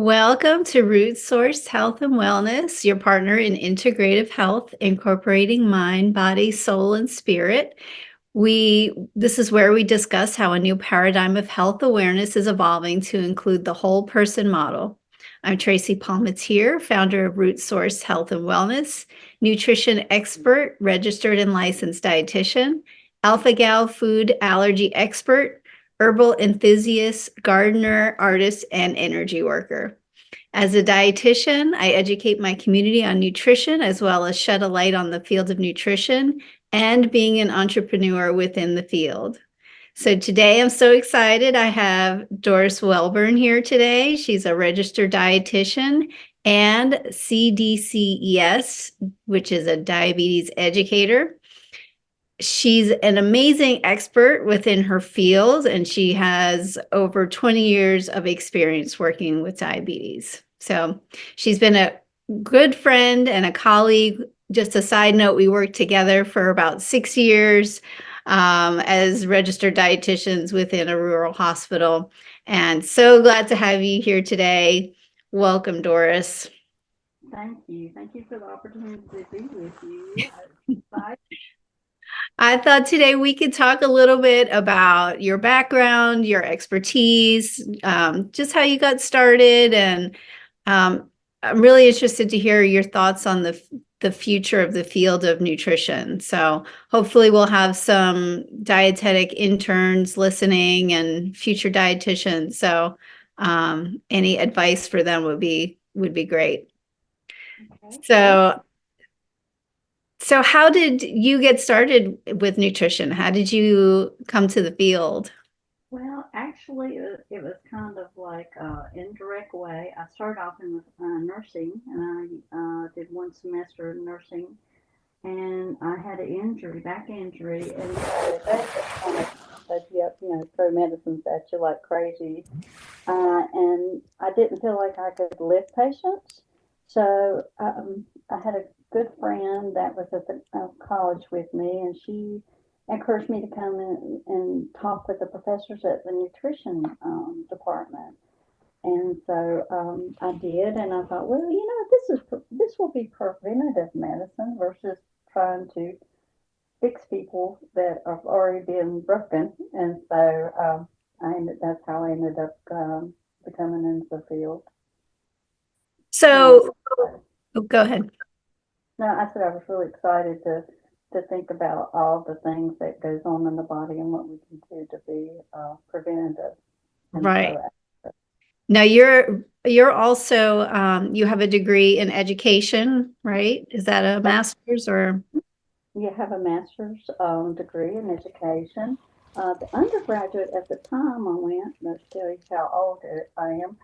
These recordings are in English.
Welcome to Root Source Health and Wellness, your partner in integrative health, incorporating mind, body, soul, and spirit. This is where we discuss how a new paradigm of health awareness is evolving to include the whole person model. I'm Tracy Palmatier, founder of Root Source Health and Wellness, nutrition expert, registered and licensed dietitian, alpha gal food allergy expert, herbal enthusiast, gardener, artist, and energy worker. As a dietitian, I educate my community on nutrition as well as shed a light on the field of nutrition and being an entrepreneur within the field. So today I'm so excited. I have Doris Welborn here today. She's a registered dietitian and CDCES, which is a diabetes educator. She's an amazing expert within her field, and she has over 20 years of experience working with diabetes. So she's been a good friend and a colleague. Just a side note, we worked together for about 6 years as registered dietitians within a rural hospital. And so glad to have you here today. Welcome, Doris. Thank you. Thank you for the opportunity to be with you. Bye. I thought today we could talk a little bit about your background, your expertise, just how you got started. And I'm really interested to hear your thoughts on the future of the field of nutrition. So hopefully we'll have some dietetic interns listening and future dietitians. So any advice for them would be great. Okay. So how did you get started with nutrition? How did you come to the field? Well, actually, it was kind of like an indirect way. I started off in nursing, and I did one semester of nursing, and I had an injury, back injury, and that just kind of set you up, throw medicines at you like crazy. And I didn't feel like I could lift patients. So I had a good friend that was at the college with me, and she encouraged me to come in and talk with the professors at the nutrition department. And so I did, and I thought, well, this will be preventative medicine versus trying to fix people that have already been broken. And so that's how I ended up becoming into the field. Um, So, oh, go ahead. no, I said I was really excited to think about all the things that goes on in the body and what we can do to be preventative and Right. proactive. Now you're also you have a degree in education, right? Is that a master's or? You have a master's degree in education. The undergraduate at the time I went, let's tell you how old I am.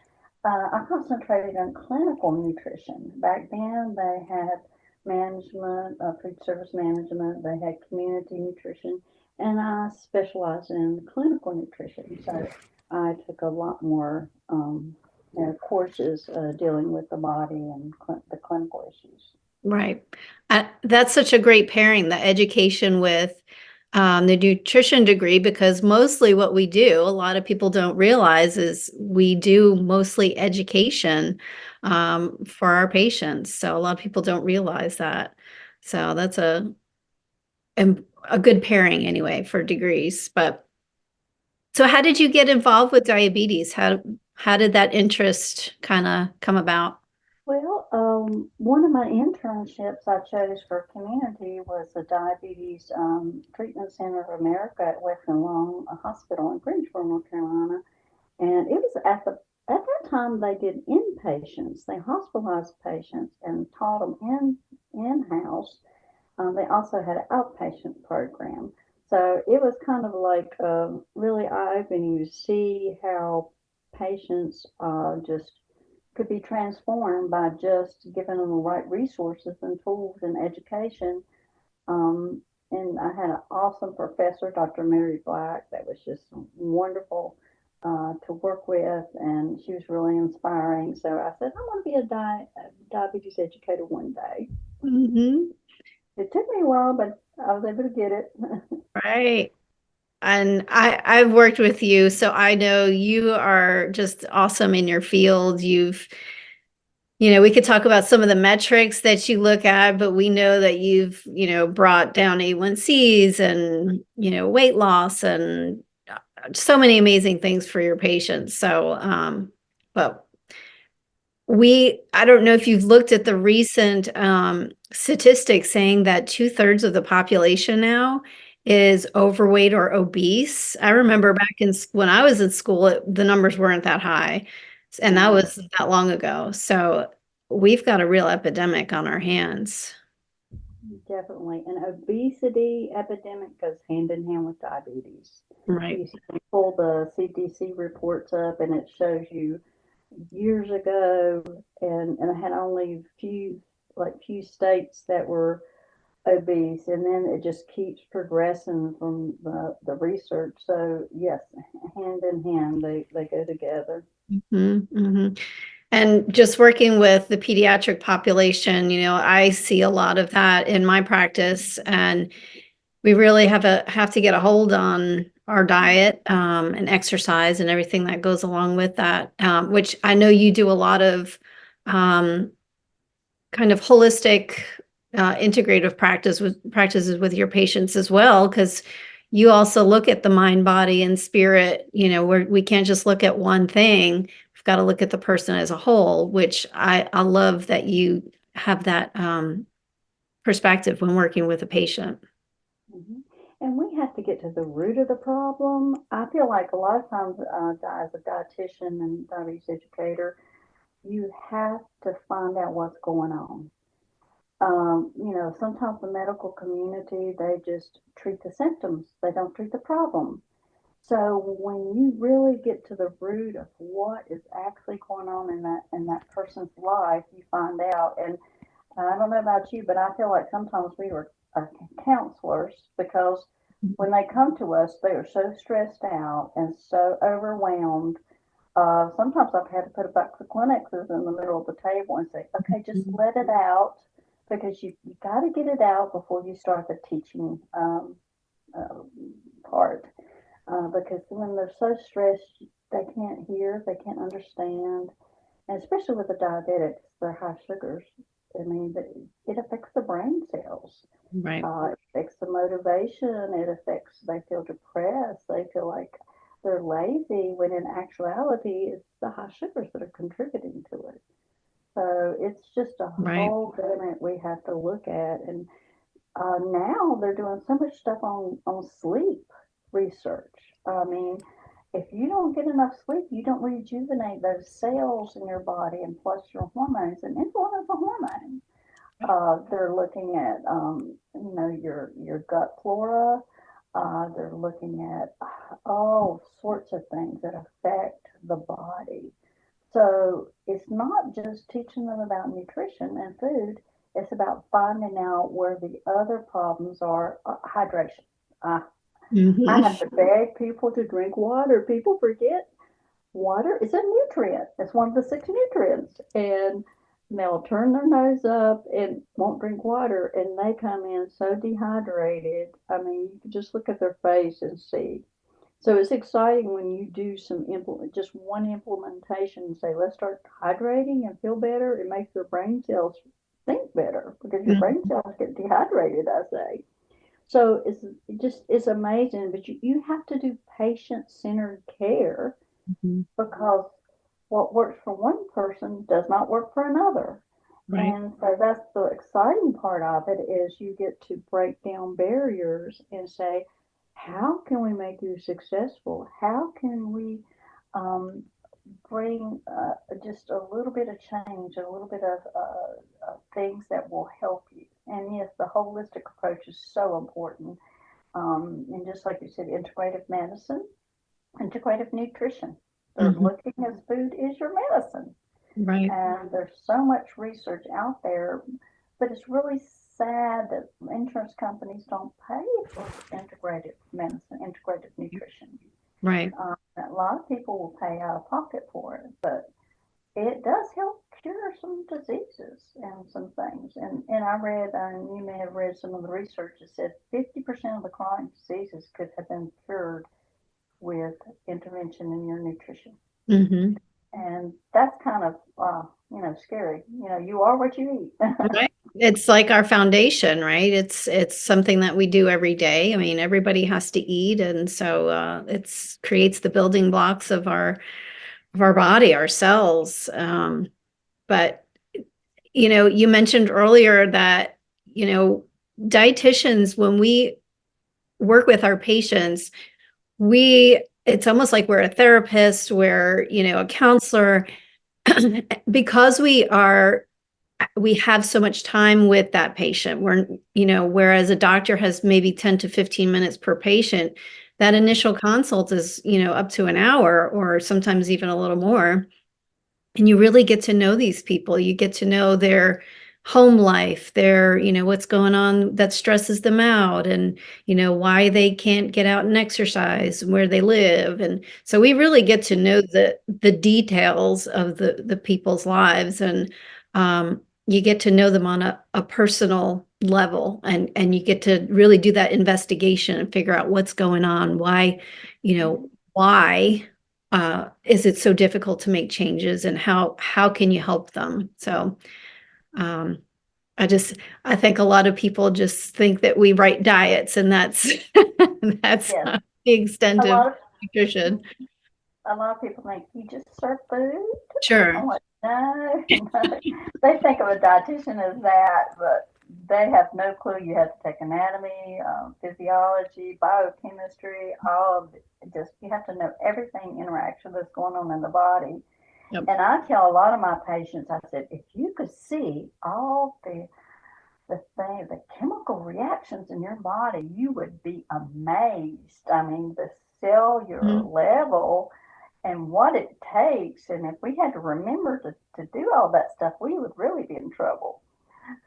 I concentrated on clinical nutrition. Back then, they had management, food service management, they had community nutrition, and I specialized in clinical nutrition. So I took a lot more courses dealing with the body and the clinical issues. Right. That's such a great pairing, the education with the nutrition degree, because mostly what we do, a lot of people don't realize, is we do mostly education for our patients. So a lot of people don't realize that. So that's a good pairing anyway for degrees. But so how did you get involved with diabetes? How did that interest kind of come about? Well, one of my internships I chose for community was the Diabetes Treatment Center of America at Western Long Hospital in Greensboro, North Carolina. And it was at that time they did inpatients. They hospitalized patients and taught them in house. They also had an outpatient program. So it was kind of like really eye opening to see how patients just could be transformed by just giving them the right resources and tools and education. And I had an awesome professor, Dr. Mary Black, that was just wonderful to work with, and she was really inspiring. So I said, I want to be a diabetes educator one day. Hmm. It took me a while, but I was able to get it. Right. And I've worked with you, so I know you are just awesome in your field. We could talk about some of the metrics that you look at, but we know that you've, brought down A1Cs and, weight loss and so many amazing things for your patients. So, but I don't know if you've looked at the recent statistics saying that 2/3 of the population now is overweight or obese. I remember back when I was in school, the numbers weren't that high, and that Mm, was that long ago. So we've got a real epidemic on our hands. definitely. An obesity epidemic goes hand in hand with diabetes. Right. You can pull the CDC reports up and it shows you years ago, and I had only few states that were obese, and then it just keeps progressing from the research. So yes, hand in hand, they go together. Hmm. And just working with the pediatric population, I see a lot of that in my practice, and we really have to get a hold on our diet and exercise and everything that goes along with that, which I know you do a lot of um, kind of holistic, integrative practices with your patients as well, because you also look at the mind, body, and spirit. Where we can't just look at one thing. We've got to look at the person as a whole, which I love that you have that perspective when working with a patient. Hmm. And we have to get to the root of the problem. I feel like a lot of times, as a dietitian and diabetes educator, you have to find out what's going on. Sometimes the medical community, they just treat the symptoms, they don't treat the problem. So when you really get to the root of what is actually going on in that person's life, you find out. And I don't know about you, but I feel like sometimes we are counselors because when they come to us, they are so stressed out and so overwhelmed. Sometimes I've had to put a box of Kleenexes in the middle of the table and say, okay, just let it out because you got to get it out before you start the teaching uh, part. Because when they're so stressed, they can't hear, they can't understand, and especially with the diabetics, their high sugars. I mean, it affects the brain cells. Right. It affects the motivation. It affects, they feel depressed. They feel like they're lazy when in actuality it's the high sugars that are contributing to it. So it's just a Right. whole gamut we have to look at. And now they're doing so much stuff on sleep research. I mean, if you don't get enough sleep, you don't rejuvenate those cells in your body and plus your hormones. And insulin is a hormone. They're looking at, your gut flora. They're looking at all sorts of things that affect the body. So it's not just teaching them about nutrition and food. It's about finding out where the other problems are. Hydration. Uh, I Hmm. have to beg people to drink water. People forget water is a nutrient. It's one of the six nutrients. And they'll turn their nose up and won't drink water. And they come in so dehydrated. I mean, you can just look at their face and see. So it's exciting when you do just one implementation and say, let's start hydrating and feel better. It makes your brain cells think better because your brain cells get dehydrated, I say. So it's amazing, but you have to do patient centered care Mhm. because what works for one person does not work for another. Right. And so that's the exciting part of it is you get to break down barriers and say, how can we make you successful? How can we um, bring just a little bit of change, a little bit of things that will help you? And yes, the holistic approach is so important. And just like you said, integrative medicine, integrative nutrition. They're Mhm. looking as food is your medicine. Right. And there's so much research out there, but it's really sad that insurance companies don't pay for integrative medicine, integrative nutrition. Right. A lot of people will pay out of pocket for it, but it does help cure some diseases and some things. And I read, and you may have read some of the research that said 50% of the chronic diseases could have been cured with intervention in your nutrition. Mhm. And that's kind of, scary. You are what you eat. Right. It's like our foundation, right? It's something that we do every day. I mean, everybody has to eat, and so it's creates the building blocks of our body, our cells. But you mentioned earlier that you know dietitians, when we work with our patients, we it's almost like we're a therapist, we're a counselor, because we have so much time with that patient. Whereas a doctor has maybe 10 to 15 minutes per patient, that initial consult is, up to an hour or sometimes even a little more. And you really get to know these people. You get to know their home life, their, what's going on that stresses them out, and, why they can't get out and exercise, and where they live. And so we really get to know the details of the people's lives. And you get to know them on a personal level, and you get to really do that investigation and figure out what's going on, why is it so difficult to make changes, and how can you help them? So um, I think a lot of people just think that we write diets, and that's that's Yes. not the extent A of lot of nutrition. a lot of people think you just serve food. Sure. I'm like, no, no. They think of a dietitian as that, but they have no clue. You have to take anatomy, physiology, biochemistry, all of it. Just you have to know everything interaction that's going on in the body. Yep. And I tell a lot of my patients, I said, if you could see all the chemical reactions in your body, you would be amazed. I mean, the cellular Mhm. level and what it takes. And if we had to remember to do all that stuff, we would really be in trouble.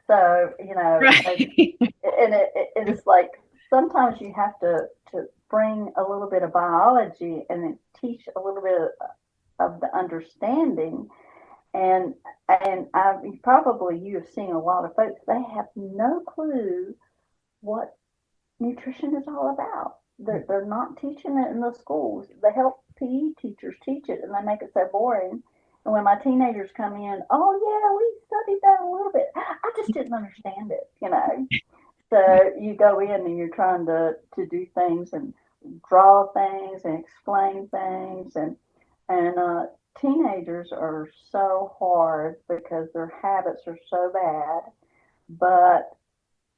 So, Right. it is like sometimes you have to bring a little bit of biology and then teach a little bit of the understanding. And probably you have seen a lot of folks, they have no clue what nutrition is all about. They're not teaching it in the schools. They help PE teachers teach it, and they make it so boring. And when my teenagers come in, oh yeah, we studied that a little bit. I just didn't understand it. So you go in and you're trying to do things and draw things and explain things, and teenagers are so hard because their habits are so bad. But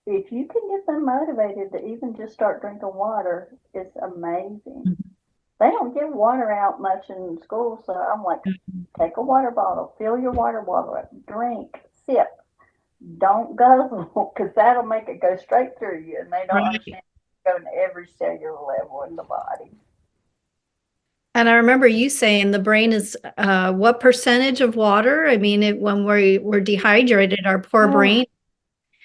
if you can get them motivated to even just start drinking water, it's amazing. They don't give water out much in school, so I'm like, take a water bottle, fill your water bottle up, drink, sip, don't guzzle, because that'll make it go straight through you, and they don't Right. understand going to every cellular level in the body. And I remember you saying the brain is what percentage of water? I mean, when we're dehydrated, our poor Oh, brain,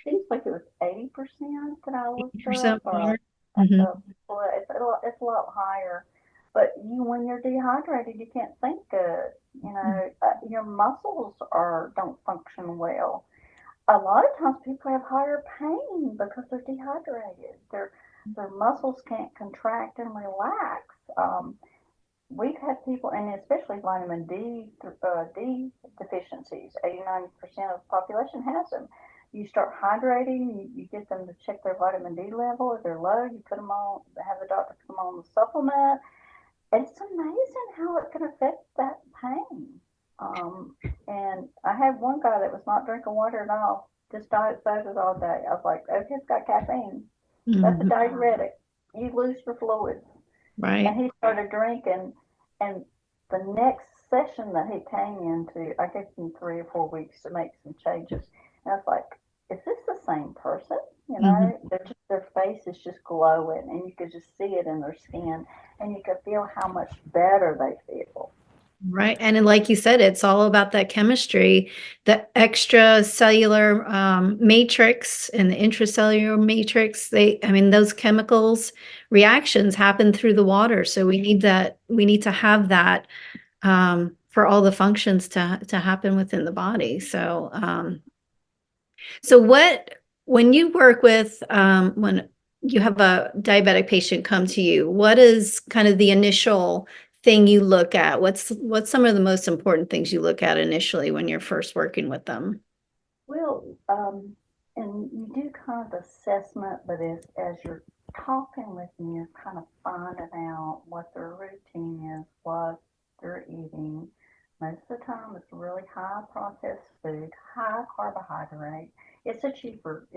seems like it was 80% that I looked up, 80% or water. Hmm. well, it's a lot higher. But when you're dehydrated, you can't think good. Your muscles are don't function well. A lot of times, people have higher pain because they're dehydrated. Their muscles can't contract and relax. We've had people, and especially vitamin D deficiencies. 89% of the population has them. You start hydrating, you get them to check their vitamin D level. If they're low, you put them on, have the doctor put them on the supplement. It's amazing how it can affect that pain. Um, and I had one guy that was not drinking water at all, just diet sodas all day. I was like, okay, it's got caffeine. That's a Hmm. diuretic. You lose your fluids. And Right. he started drinking, and the next session that he came into, I gave him 3 or 4 weeks to make some changes. And I was like, is this the same person? Hmm. Their face is just glowing, and you could just see it in their skin, and you could feel how much better they feel. Right. And then, like you said, it's all about that chemistry, the extracellular matrix and the intracellular matrix. I mean, those chemicals reactions happen through the water. So we need to have that for all the functions to happen within the body. So, so when you work with, when you have a diabetic patient come to you, what is kind of the initial thing you look at? What's some of the most important things you look at initially when you're first working with them? Well, and you do kind of assessment, but as you're talking with them, you're kind of finding out what their routine is, what they're eating. Most of the time, it's really high processed food, high carbohydrate. It's cheaper,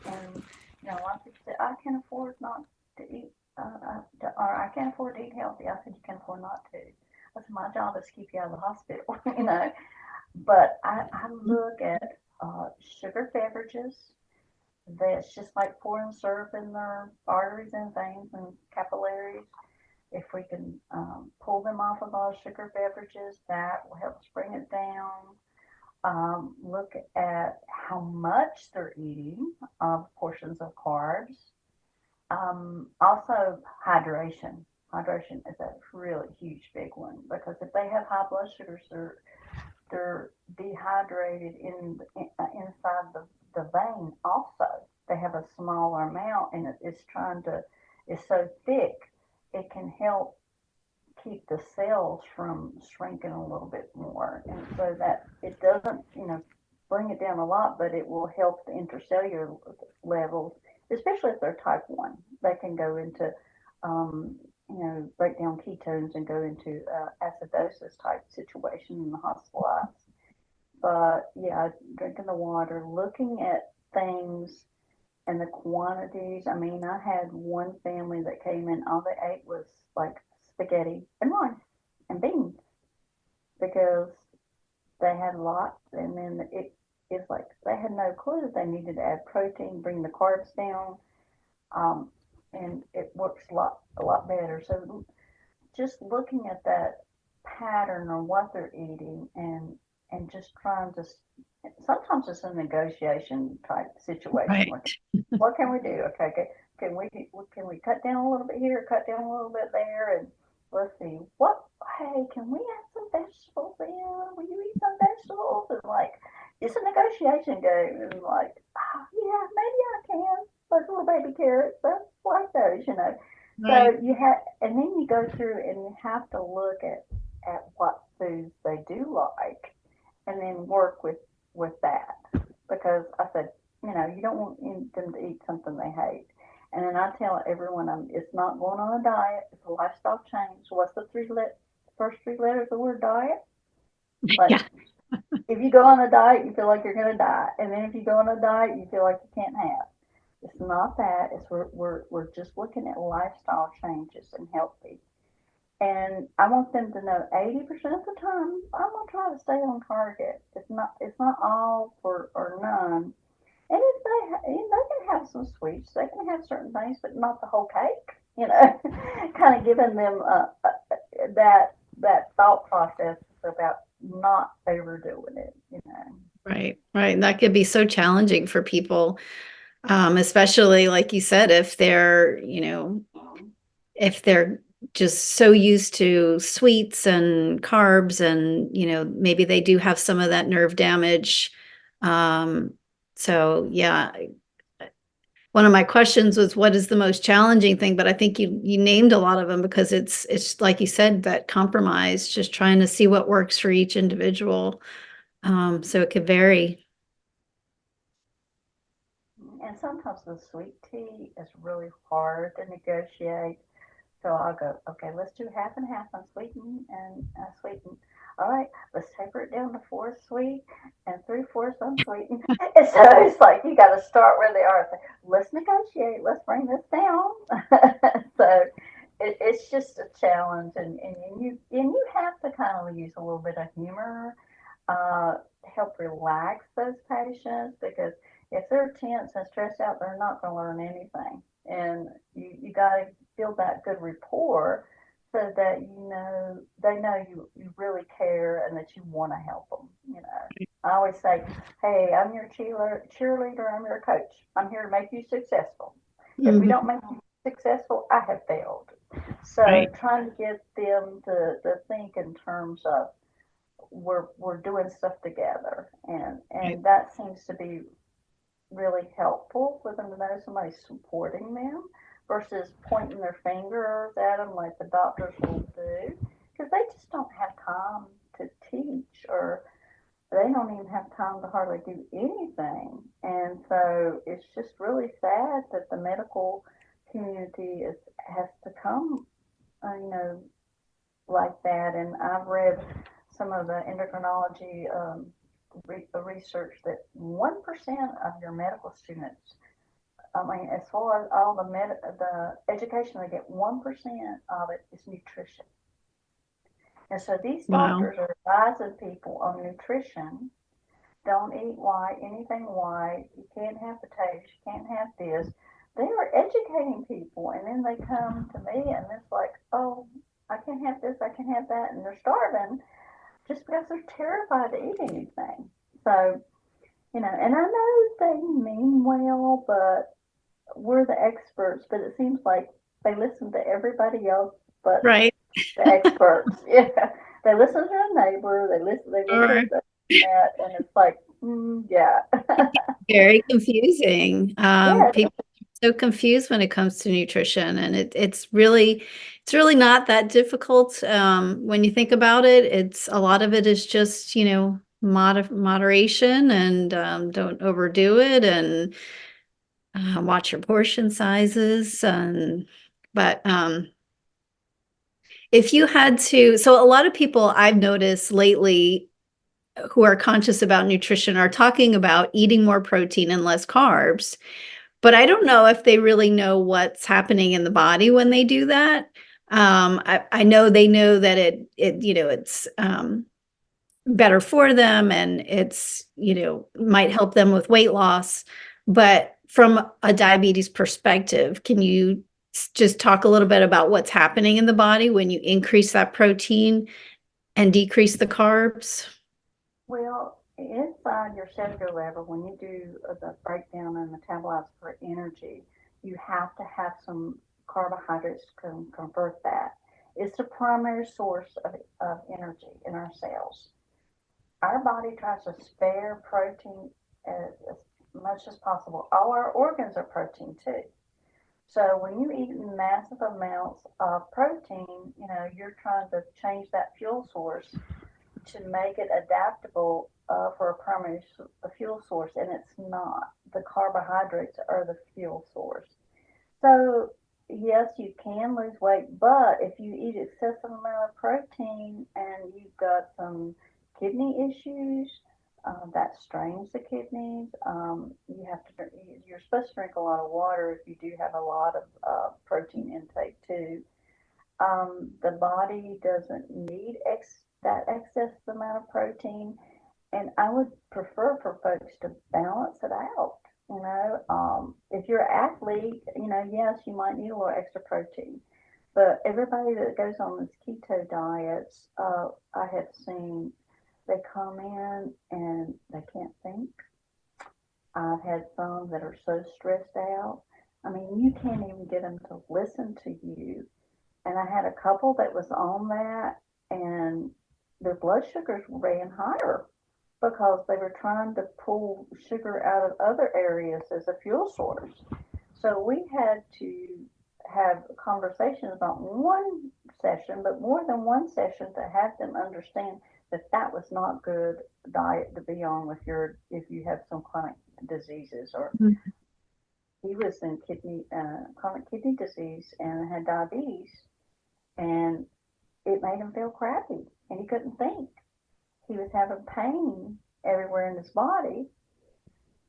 and a lot of people say, I can afford not to eat, or I can't afford to eat healthy. I said, you can afford not to. I said, my job is to keep you out of the hospital, But I look at sugar beverages. That's just like pouring syrup in their arteries and veins and capillaries. If we can pull them off of all sugar beverages, that will help us bring it down. Look at how much they're eating of portions of carbs. Also, hydration. Hydration is a really huge big one because if they have high blood sugars, they're dehydrated inside the vein also. They have a smaller amount and it's so thick it can help keep the cells from shrinking a little bit more, and so that it doesn't bring it down a lot, but it will help the intercellular levels, especially if they're type 1. They can go into break down ketones and go into acidosis type situation in the hospitalized. But yeah, drinking the water, looking at things and the quantities. I mean, I had one family that came in, all they ate was like spaghetti and rice and beans because they had lots, and then it's like they had no clue that they needed to add protein, bring the carbs down, um, and it works a lot better. So just looking at that pattern or what they're eating and just trying to sometimes it's a negotiation type situation. Right. Like, what can we do? Okay, can we cut down a little bit here, cut down a little bit there, and let's see what. Hey, can we add some vegetables in? Will you eat some vegetables? And like, it's a negotiation game, and like, oh, yeah, maybe I can. Those little baby carrots, I like those. Right. So you have, and then you go through and you have to look at what foods they do like, and then work with that. Because I said, you don't want them to eat something they hate. And then I tell everyone, it's not going on a diet; it's a lifestyle change. So what's the first three letters of the word diet? Like, Yeah. if you go on a diet, you feel like you're going to die, and then if you go on a diet, you feel like you can't have. It's not that. It's we're just looking at lifestyle changes and healthy. And I want them to know 80% of the time I'm gonna try to stay on target. It's not all or none. And if they can have some sweets, they can have certain things, but not the whole cake. Kind of giving them that thought process about not overdoing it. Right. Right. And that could be so challenging for people, especially like you said, if they're just so used to sweets and carbs and, maybe they do have some of that nerve damage. Um, so yeah, one of my questions was what is the most challenging thing, but I think you named a lot of them because it's like you said, that compromise, just trying to see what works for each individual. So it could vary. And sometimes the sweet tea is really hard to negotiate. So I'll go, okay, let's do half and half unsweetened and sweetened. All right, let's taper it down to four sweet and three-fourths unsweetened. And so it's like you got to start where they are. Let's negotiate. Let's bring this down. So it's just a challenge, and you have to kind of use a little bit of humor to help relax those patients because if they're tense and stressed out, they're not going to learn anything. And you got to build that good rapport so that they know you really care and that you want to help them. I always say, hey, I'm your cheerleader, I'm your coach. I'm here to make you successful. If we Mhm. don't make you successful, I have failed. So Right. trying to get them to think in terms of we're doing stuff together, Right. and that seems to be really helpful for them to know somebody's supporting them versus pointing their fingers at them like the doctors will do, because they just don't have time to teach, or they don't even have time to hardly do anything. And so it's just really sad that the medical community has to come, you know, like that. And I've read some of the endocrinology research that 1% of your medical students, I mean, as far as all the education they get, 1% of it is nutrition. And so these Wow. doctors are advising people on nutrition. Don't eat white, anything white. You can't have potatoes. You can't have this. They are educating people, and then they come to me, and it's like, oh, I can't have this, I can't have that, and they're starving just because they're terrified to eat anything. So, and I know they mean well, but we're the experts. But it seems like they listen to everybody else but Right. the experts. Yeah, they listen to their neighbor. They look Sure. at the net, and it's like, yeah, Very confusing. yeah. People are so confused when it comes to nutrition, and it's really not that difficult. When you think about it, it's a lot of it is just, moderation, and don't overdo it, and watch your portion sizes. But if you had to, so a lot of people I've noticed lately who are conscious about nutrition are talking about eating more protein and less carbs. But I don't know if they really know what's happening in the body when they do that. I know they know that it's better for them, and might help them with weight loss. But from a diabetes perspective, can you just talk a little bit about what's happening in the body when you increase that protein and decrease the carbs? Well, inside your cellular level, when you do the breakdown and metabolize for energy, you have to have some carbohydrates to convert that. It's the primary source of energy in our cells. Our body tries to spare protein as much as possible. All our organs are protein too. So when you eat massive amounts of protein, you're trying to change that fuel source to make it adaptable for a primary fuel source, and it's not. The carbohydrates are the fuel source. So yes, you can lose weight, but if you eat excessive amount of protein and you've got some kidney issues, that strains the kidneys. You have to. You're supposed to drink a lot of water if you do have a lot of protein intake too. The body doesn't need that excess amount of protein, and I would prefer for folks to balance it out. If you're an athlete, yes, you might need a little extra protein, but everybody that goes on these keto diets, I have seen they come in and they can't think. I've had some that are so stressed out. I mean, you can't even get them to listen to you. And I had a couple that was on that, and their blood sugars ran higher because they were trying to pull sugar out of other areas as a fuel source. So we had to have conversations, not one session, but more than one session, to have them understand that that was not good diet to be on if you have some chronic diseases. Or he was in chronic kidney disease and had diabetes, and it made him feel crappy, and he couldn't think. He was having pain everywhere in his body,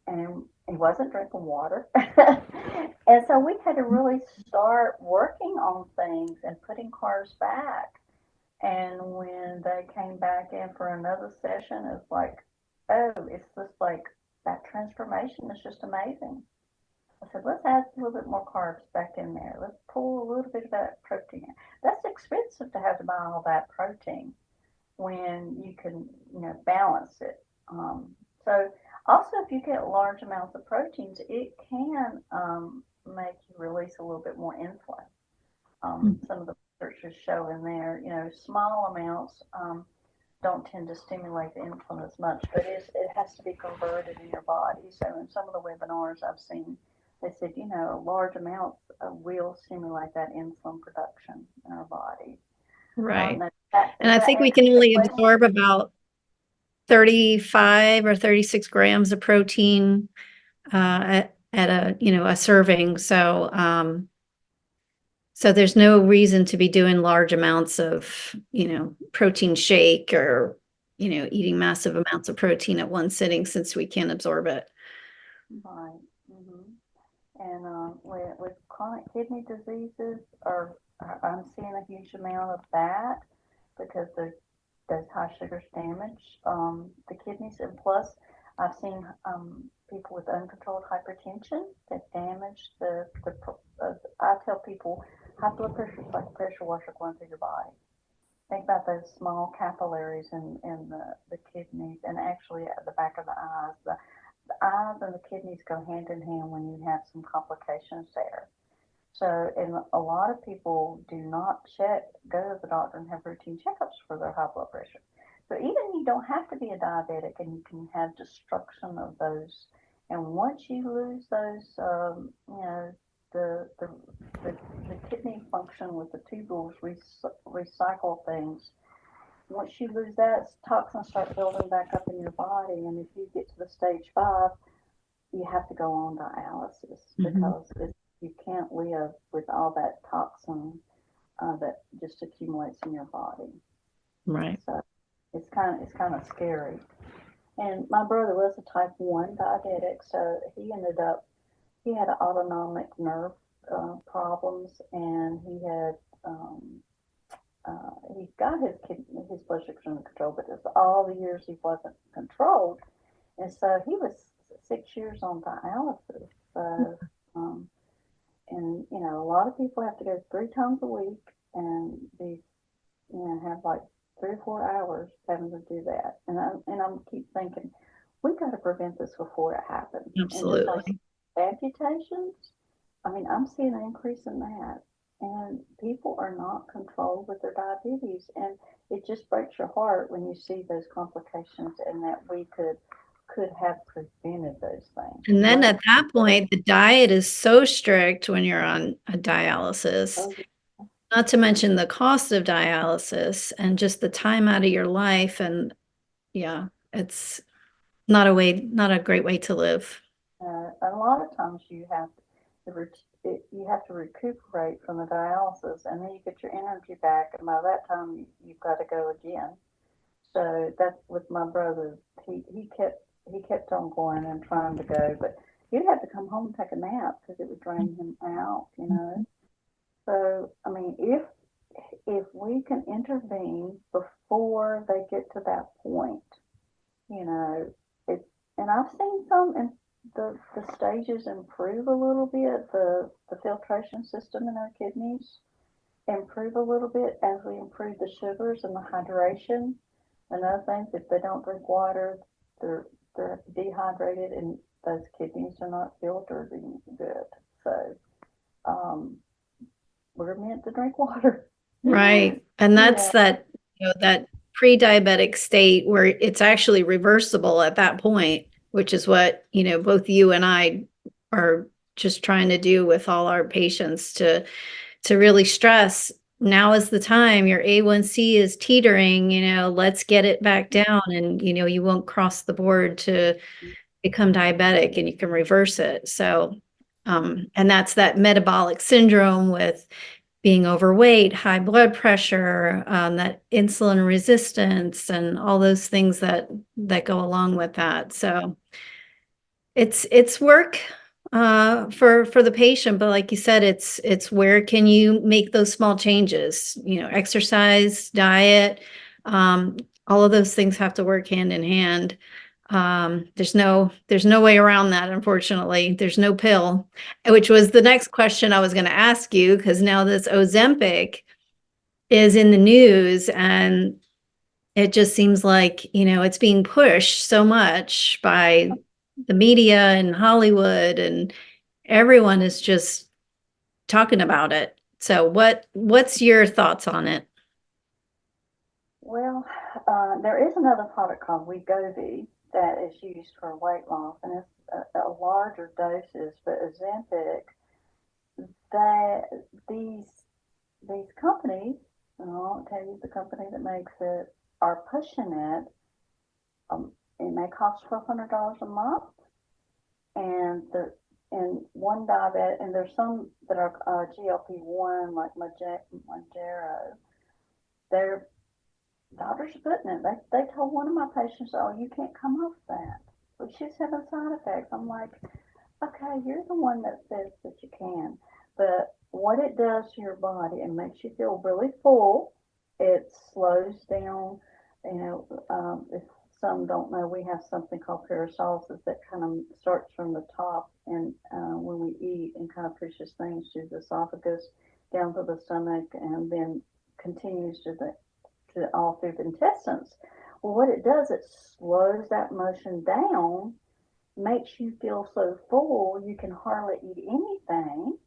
and he wasn't drinking water. And so we had to really start working on things and putting carbs back. And when they came back in for another session, it's like, oh, it's just like that transformation is just amazing. I said, let's add a little bit more carbs back in there. Let's pull a little bit of that protein in. That's expensive to have to buy all that protein when you can, balance it. So also, if you get large amounts of proteins, it can make you release a little bit more insulin. Some of the research is showing there, small amounts don't tend to stimulate the insulin as much, but it has to be converted in your body. So in some of the webinars I've seen, they said, large amounts will stimulate that insulin production in our body. Right. Now, And does I that think we answer can the only question? absorb about 35 or 36 grams of protein at a serving. So there's no reason to be doing large amounts of, protein shake or, eating massive amounts of protein at one sitting since we can't absorb it. Right. And with chronic kidney diseases, I'm seeing a huge amount of that because those high sugars damage the kidneys, and plus I've seen people with uncontrolled hypertension that damage I tell people high blood pressure is like a pressure washer going through your body. Think about those small capillaries in the kidneys and actually at the back of the eyes. The eyes and the kidneys go hand in hand when you have some complications there. So, and a lot of people do not go to the doctor and have routine checkups for their high blood pressure. So even you don't have to be a diabetic, and you can have destruction of those. And once you lose those, the, the, the kidney function with the tubules recycle things. Once you lose that, toxins start building back up in your body. And if you get to the stage 5, you have to go on dialysis because you can't live with all that toxin that just accumulates in your body. Right. So it's kind of scary. And my brother was a type 1 diabetic, so he had autonomic nerve problems, and he got his blood sugars under control, but it's all the years he wasn't controlled, and so he was 6 years on dialysis. So, and a lot of people have to go 3 times a week and have like 3 or 4 hours having to do that. And I'm keep thinking, we got to prevent this before it happens. And just like Absolutely. amputations, I mean, I'm seeing an increase in that. And people are not controlled with their diabetes. And it just breaks your heart when you see those complications and that we could have prevented those things. And then at that point, the diet is so strict when you're on a dialysis, Oh, not to mention the cost of dialysis and just the time out of your life. And yeah, it's not a great way to live. a lot of times you have to recuperate from the dialysis, and then you get your energy back, and by that time you've got to go again. So that's with my brother. He kept on going and trying to go, but he'd have to come home and take a nap because it would drain him out. So I mean, if we can intervene before they get to that point, you know, it. And I've seen some, and the stages improve a little bit. The filtration system in our kidneys improve a little bit as we improve the sugars and the hydration. And other things, if they don't drink water, they're dehydrated, and those kidneys are not filtered good. So we're meant to drink water. Right. And that's Yeah. that pre-diabetic state where it's actually reversible at that point, which is what, both you and I are just trying to do with all our patients to really stress now is the time. Your A1C is teetering, let's get it back down, and you won't cross the board to become diabetic, and you can reverse it. So and that's that metabolic syndrome with being overweight, high blood pressure, that insulin resistance, and all those things that go along with that. So it's work for the patient, but like you said, it's where can you make those small changes? Exercise, diet, all of those things have to work hand in hand. There's no way around that, unfortunately. There's no pill, which was the next question I was going to ask you, because now this Ozempic is in the news, and it just seems like, it's being pushed so much by the media and Hollywood, and everyone is just talking about it. So what's your thoughts on it? Well, there is another product called Wegovy that is used for weight loss, and it's a larger doses. But Ozempic, that these companies, and I won't tell you the company that makes it, are pushing it. It may cost $1,200 a month, and one diabetic, and there's some that are GLP-1 like Mounjaro. They're doctors are putting it. They told one of my patients, "Oh, you can't come off that. But she's having side effects." I'm like, "Okay, you're the one that says that you can." But what it does to your body, it makes you feel really full. It slows down. If some don't know, we have something called peristalsis that kind of starts from the top, and when we eat, and kind of pushes things through the esophagus down to the stomach, and then continues to all through the intestines. Well, what it does, it slows that motion down, makes you feel so full you can hardly eat anything.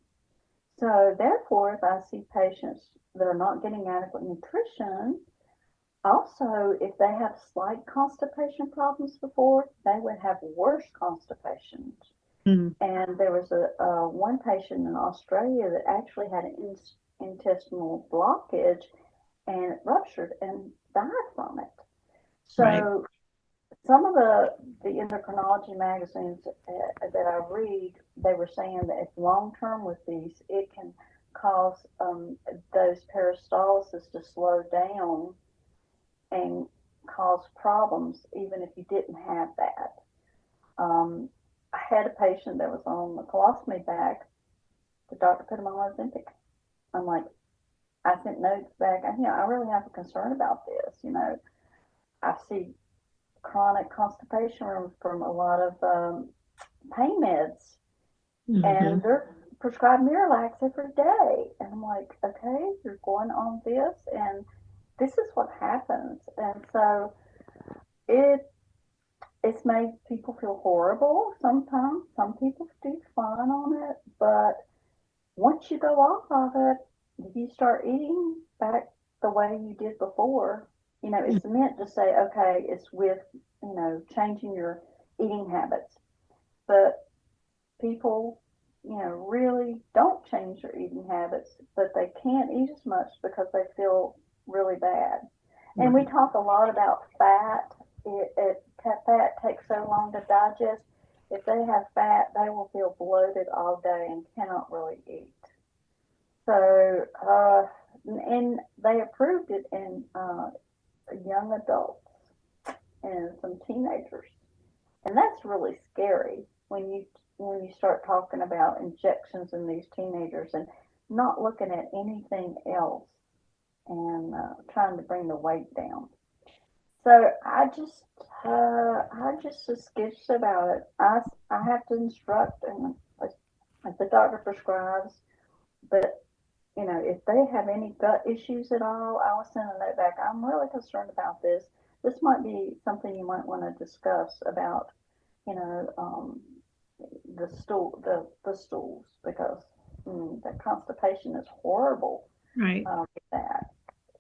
So, therefore, if I see patients that are not getting adequate nutrition, also, if they have slight constipation problems before, they would have worse constipation. Mm, And there was one patient in Australia that actually had an intestinal blockage, and it ruptured and died from it. right. So some of the endocrinology magazines that I read, they were saying that if long term with these, it can cause those peristalsis to slow down and cause problems, even if you didn't have that. I had a patient that was on the colostomy bag. The doctor put him on Ozempic. I'm like, I sent notes back. I really have a concern about this. I see chronic constipation from a lot of pain meds, and Hmm. they're prescribed Miralax every day. And I'm like, okay, you're going on this, and this is what happens. And so it it's made people feel horrible sometimes. Some people do fine on it, but once you go off of it, if you start eating back the way you did before, it's meant to say, okay, it's with, changing your eating habits. But people, really don't change their eating habits, but they can't eat as much because they feel really bad. And we Right. talk a lot about fat. Fat takes so long to digest. If they have fat, they will feel bloated all day and cannot really eat. So, and they approved it in young adults and some teenagers, and that's really scary when you start talking about injections in these teenagers and not looking at anything else, and trying to bring the weight down. So I just skitched about it. I have to instruct, and if the doctor prescribes, but if they have any gut issues at all, I will send a note back. I'm really concerned about this. This might be something you might want to discuss about, you know, the stools, because that constipation is horrible Right. with that.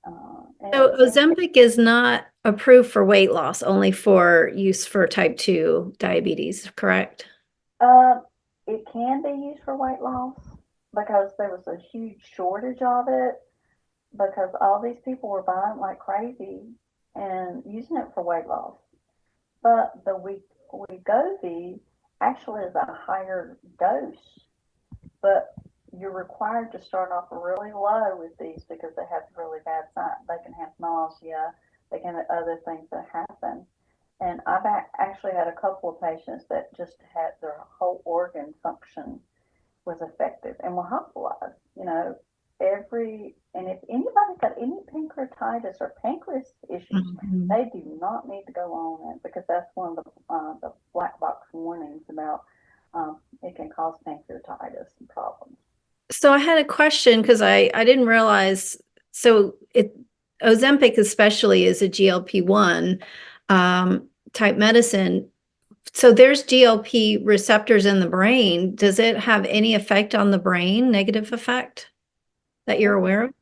So And Ozempic is not approved for weight loss, only for use for type 2 diabetes, correct? uh, it can be used for weight loss because there was a huge shortage of it, because all these people were buying it like crazy and using it for weight loss. But the Wegovy actually is a higher dose, but you're required to start off really low with these because they have really bad signs. They can have nausea, they can have other things that happen. And I've actually had a couple of patients that just had their whole organ function was affected and were hospitalized. And if anybody's got any pancreatitis or pancreas issues, Mhm. they do not need to go on it, because that's one of the black box warnings about it can cause pancreatitis and problems. So I had a question because I didn't realize, so Ozempic especially is a GLP-1 type medicine. So there's GLP receptors in the brain. Does it have any effect on the brain, negative effect? that you're aware of?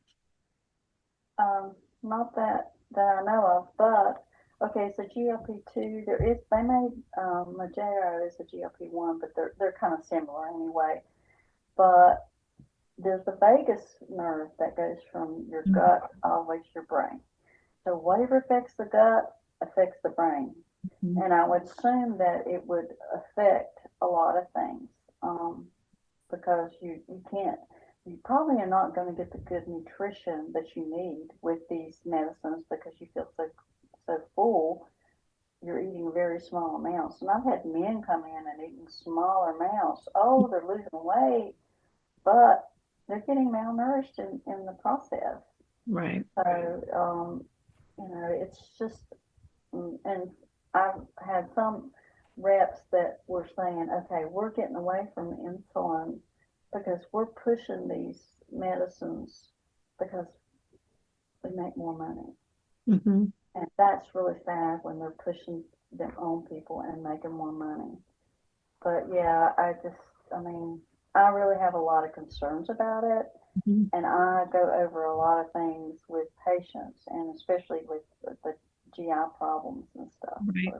Not that I know of, but okay, so GLP-2, they made Mounjaro is a GLP-1, but they're kind of similar anyway. But there's the vagus nerve that goes from your gut all the way to your brain. So whatever affects the gut affects the brain. Mhm. And I would assume that it would affect a lot of things, because you can't, you probably are not going to get the good nutrition that you need with these medicines because you feel so full. You're eating very small amounts. And I've had men come in and eating smaller amounts. Oh, they're losing weight, but they're getting malnourished in the process. Right. So, it's just, and I've had some reps that were saying, okay, we're getting away from insulin because we're pushing these medicines because we make more money. Mm-hmm. And that's really sad when they're pushing them on people and making more money. But yeah, I mean, I really have a lot of concerns about it. Mm-hmm. And I go over a lot of things with patients, and especially with the GI problems and stuff. Right.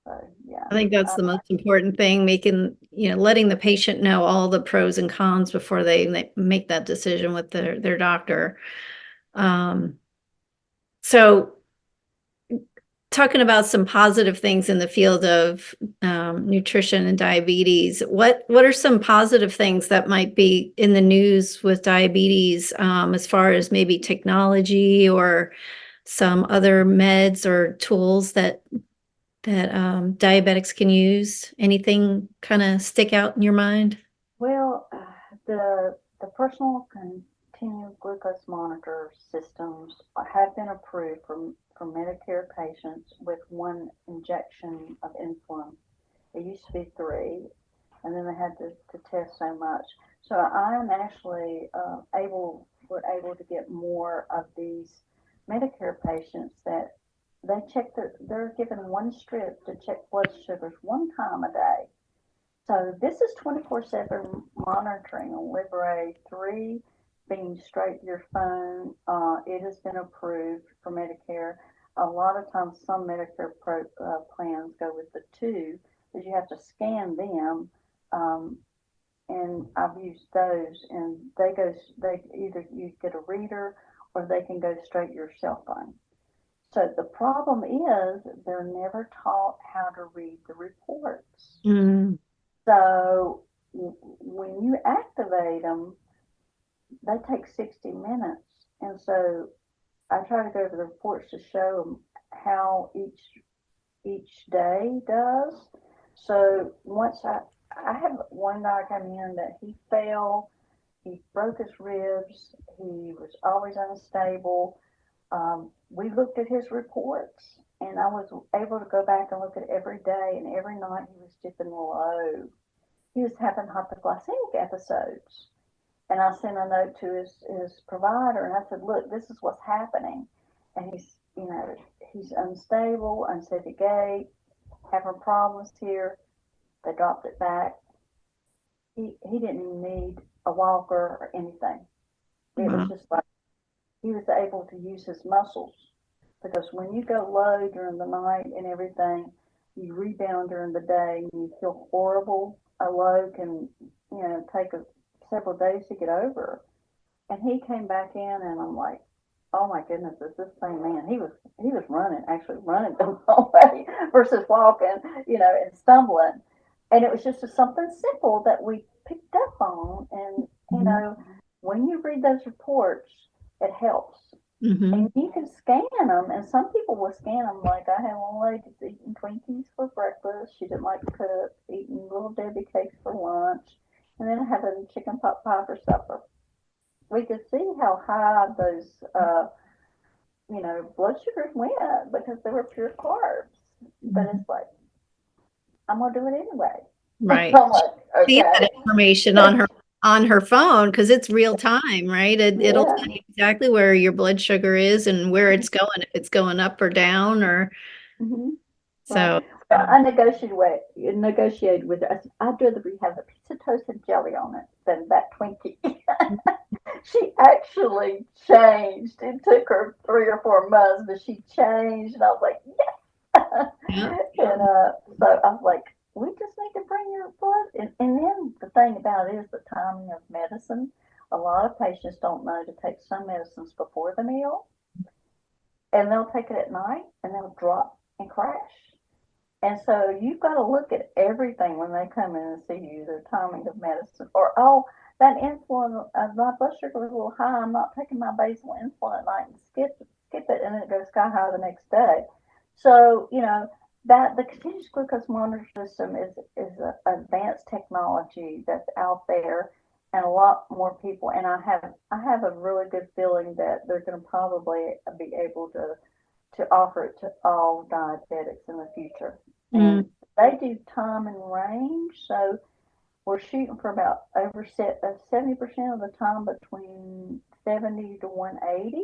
So yeah, I think that's the most important thing, letting the patient know all the pros and cons before they make that decision with their doctor. Um, so talking about some positive things in the field of nutrition and diabetes, what are some positive things that might be in the news with diabetes, as far as maybe technology or some other meds or tools that diabetics can use? Anything kind of stick out in your mind? well, the personal continuous glucose monitor systems have been approved for Medicare patients with one injection of insulin. It used to be three, and then they had to test so much. So I am actually able to get more of these Medicare patients that they're given one strip to check blood sugars one time a day. So this is 24/7 monitoring on Libre 3 being straight to your phone. It has been approved for Medicare. A lot of times some Medicare plans go with the two because you have to scan them. Um, and I've used those, and they either you get a reader or they can go straight to your cell phone. So the problem is they're never taught how to read the reports. Mm, So when you activate them, they take 60 minutes. And so I try to go over the reports to show them how each day does. So I had one guy come in that he fell, he broke his ribs, he was always unstable. We looked at his reports, and I was able to go back and look at every day, and every night he was dipping low. He was having hypoglycemic episodes. And I sent a note to his provider, and I said, look, this is what's happening. And he's unstable, unsteady gait, having problems here. They dropped it back. He didn't even need a walker or anything. It was wow. just like he was able to use his muscles. Because when you go low during the night and everything, you rebound during the day and you feel horrible. A low can, take several days to get over. And he came back in, and I'm like, oh my goodness, is this same man? He was running, actually running the whole way versus walking, and stumbling. And it was just something simple that we picked up on. And Mhm. when you read those reports, it helps. Mhm. And you can scan them, and some people will scan them. Like I had one lady that's eating Twinkies for breakfast. She didn't like to cook, eating little Debbie cakes for lunch, and then having chicken pot pie for supper. We could see how high those, blood sugars went because they were pure carbs. But Mhm. it's like, I'm going to do it anyway. Right. I'm like, See that okay. information on her phone because it's real time, right? It'll Yeah. tell you exactly where your blood sugar is and where it's going, if it's going up or down or Hmm. Right. so. I negotiated with her. I said, I'd rather we have a piece of toast and jelly on it than that Twinkie. She actually changed. It took her 3 or 4 months, but she changed, and I was like, yes. Yeah. And so I was like, we just need to bring your blood. And then the thing about it is the timing of medicine. A lot of patients don't know to take some medicines before the meal, and they'll take it at night, and they'll drop and crash. And so you've got to look at everything when they come in and see you, their timing of medicine. Or, oh, that insulin, my blood sugar is a little high. I'm not taking my basal insulin at night and skip it, and then it goes sky high the next day. So, that the continuous glucose monitor system is an advanced technology that's out there, and a lot more people. And I have a really good feeling that they're going to probably be able to offer it to all diabetics in the future. And Mm, they do time and range, so we're shooting for about over 70% of the time between 70 to 180.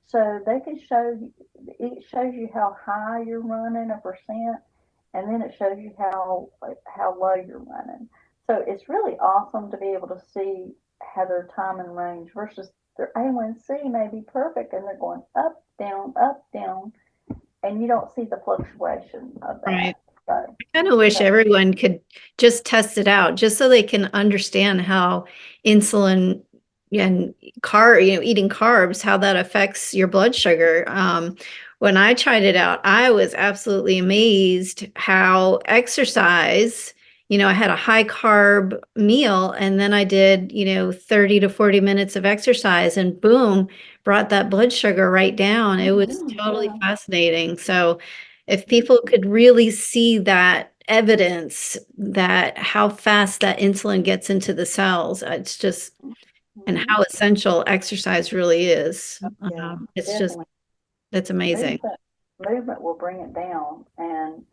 So they can show you, it shows you how high you're running a percent, and then it shows you how low you're running. So it's really awesome to be able to see how their time and range versus their A1C may be perfect and they're going up, down, and you don't see the fluctuation of right. that. So, Kind of wish so everyone could just test it out just so they can understand how insulin and eating carbs, how that affects your blood sugar. When I tried it out, I was absolutely amazed how exercise, I had a high carb meal and then I did, 30 to 40 minutes of exercise and boom, brought that blood sugar right down. It was totally yeah. fascinating. So, if people could really see that evidence that how fast that insulin gets into the cells, it's just, and Mm-hmm. how essential exercise really is. Yeah, It's just, definitely. it's amazing. Movement, movement will bring it down, and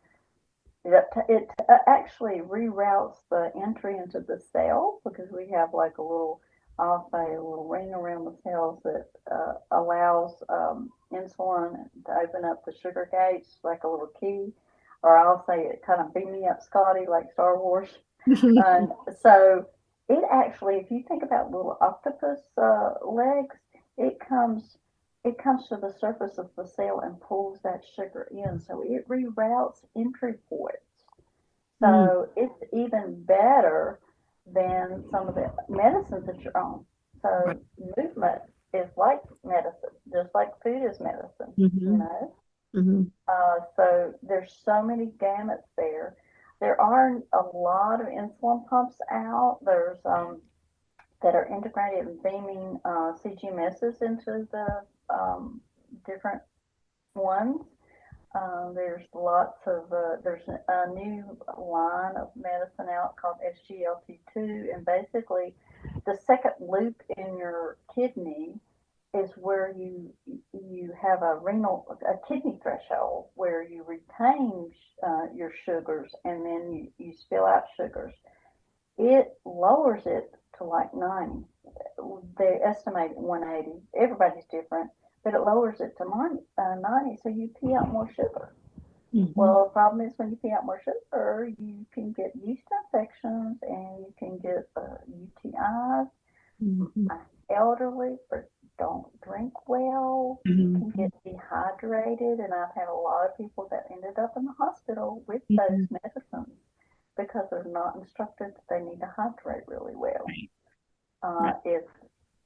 it actually reroutes the entry into the cell because we have like a little, I'll say, a little ring around the cells that allows insulin to open up the sugar gates like a little key, or I'll say it kind of beam me up, Scotty, like Star Wars. And so it actually, if you think about little octopus legs, it comes it comes to the surface of the cell and pulls that sugar in. So it reroutes entry ports. Mm, So it's even better than some of the medicines that you're on. right. So movement is like medicine, just like food is medicine, you Mhm, know. mhm, So there's so many gamuts there. There are a lot of insulin pumps out. There's that are integrated and beaming CGMSs into the different ones. There's a new line of medicine out called SGLT2, and basically the second loop in your kidney is where you have a kidney threshold where you retain your sugars and then you spill out sugars. It lowers it to like 90. They estimate 180. Everybody's different, but it lowers it to 90, so you pee out more sugar. mhm, Well, the problem is when you pee out more sugar, you can get yeast infections and you can get UTIs. mhm, Elderly don't drink well. You can mhm, get dehydrated, and I've had a lot of people that ended up in the hospital with those mhm. medicines because they're not instructed that they need to hydrate really well. Right, right. If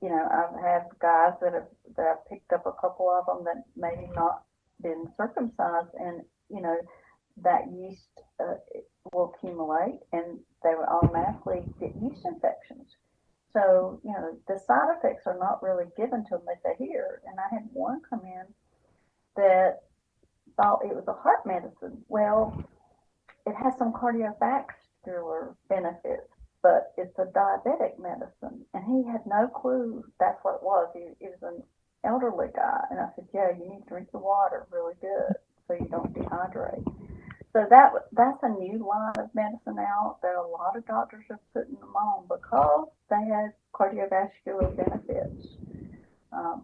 I've had guys that I've picked up a couple of them that maybe not been circumcised, and that yeast will accumulate, and they would automatically get yeast infections. So the side effects are not really given to them. They say here, and I had one come in that thought it was a heart medicine. Well, it has some cardiovascular benefits, but it's a diabetic medicine. And he had no clue that's what it was. He was an elderly guy. And I said, yeah, you need to drink your water really good so you don't dehydrate. So that's a new line of medicine out that a lot of doctors are putting them on because they have cardiovascular benefits.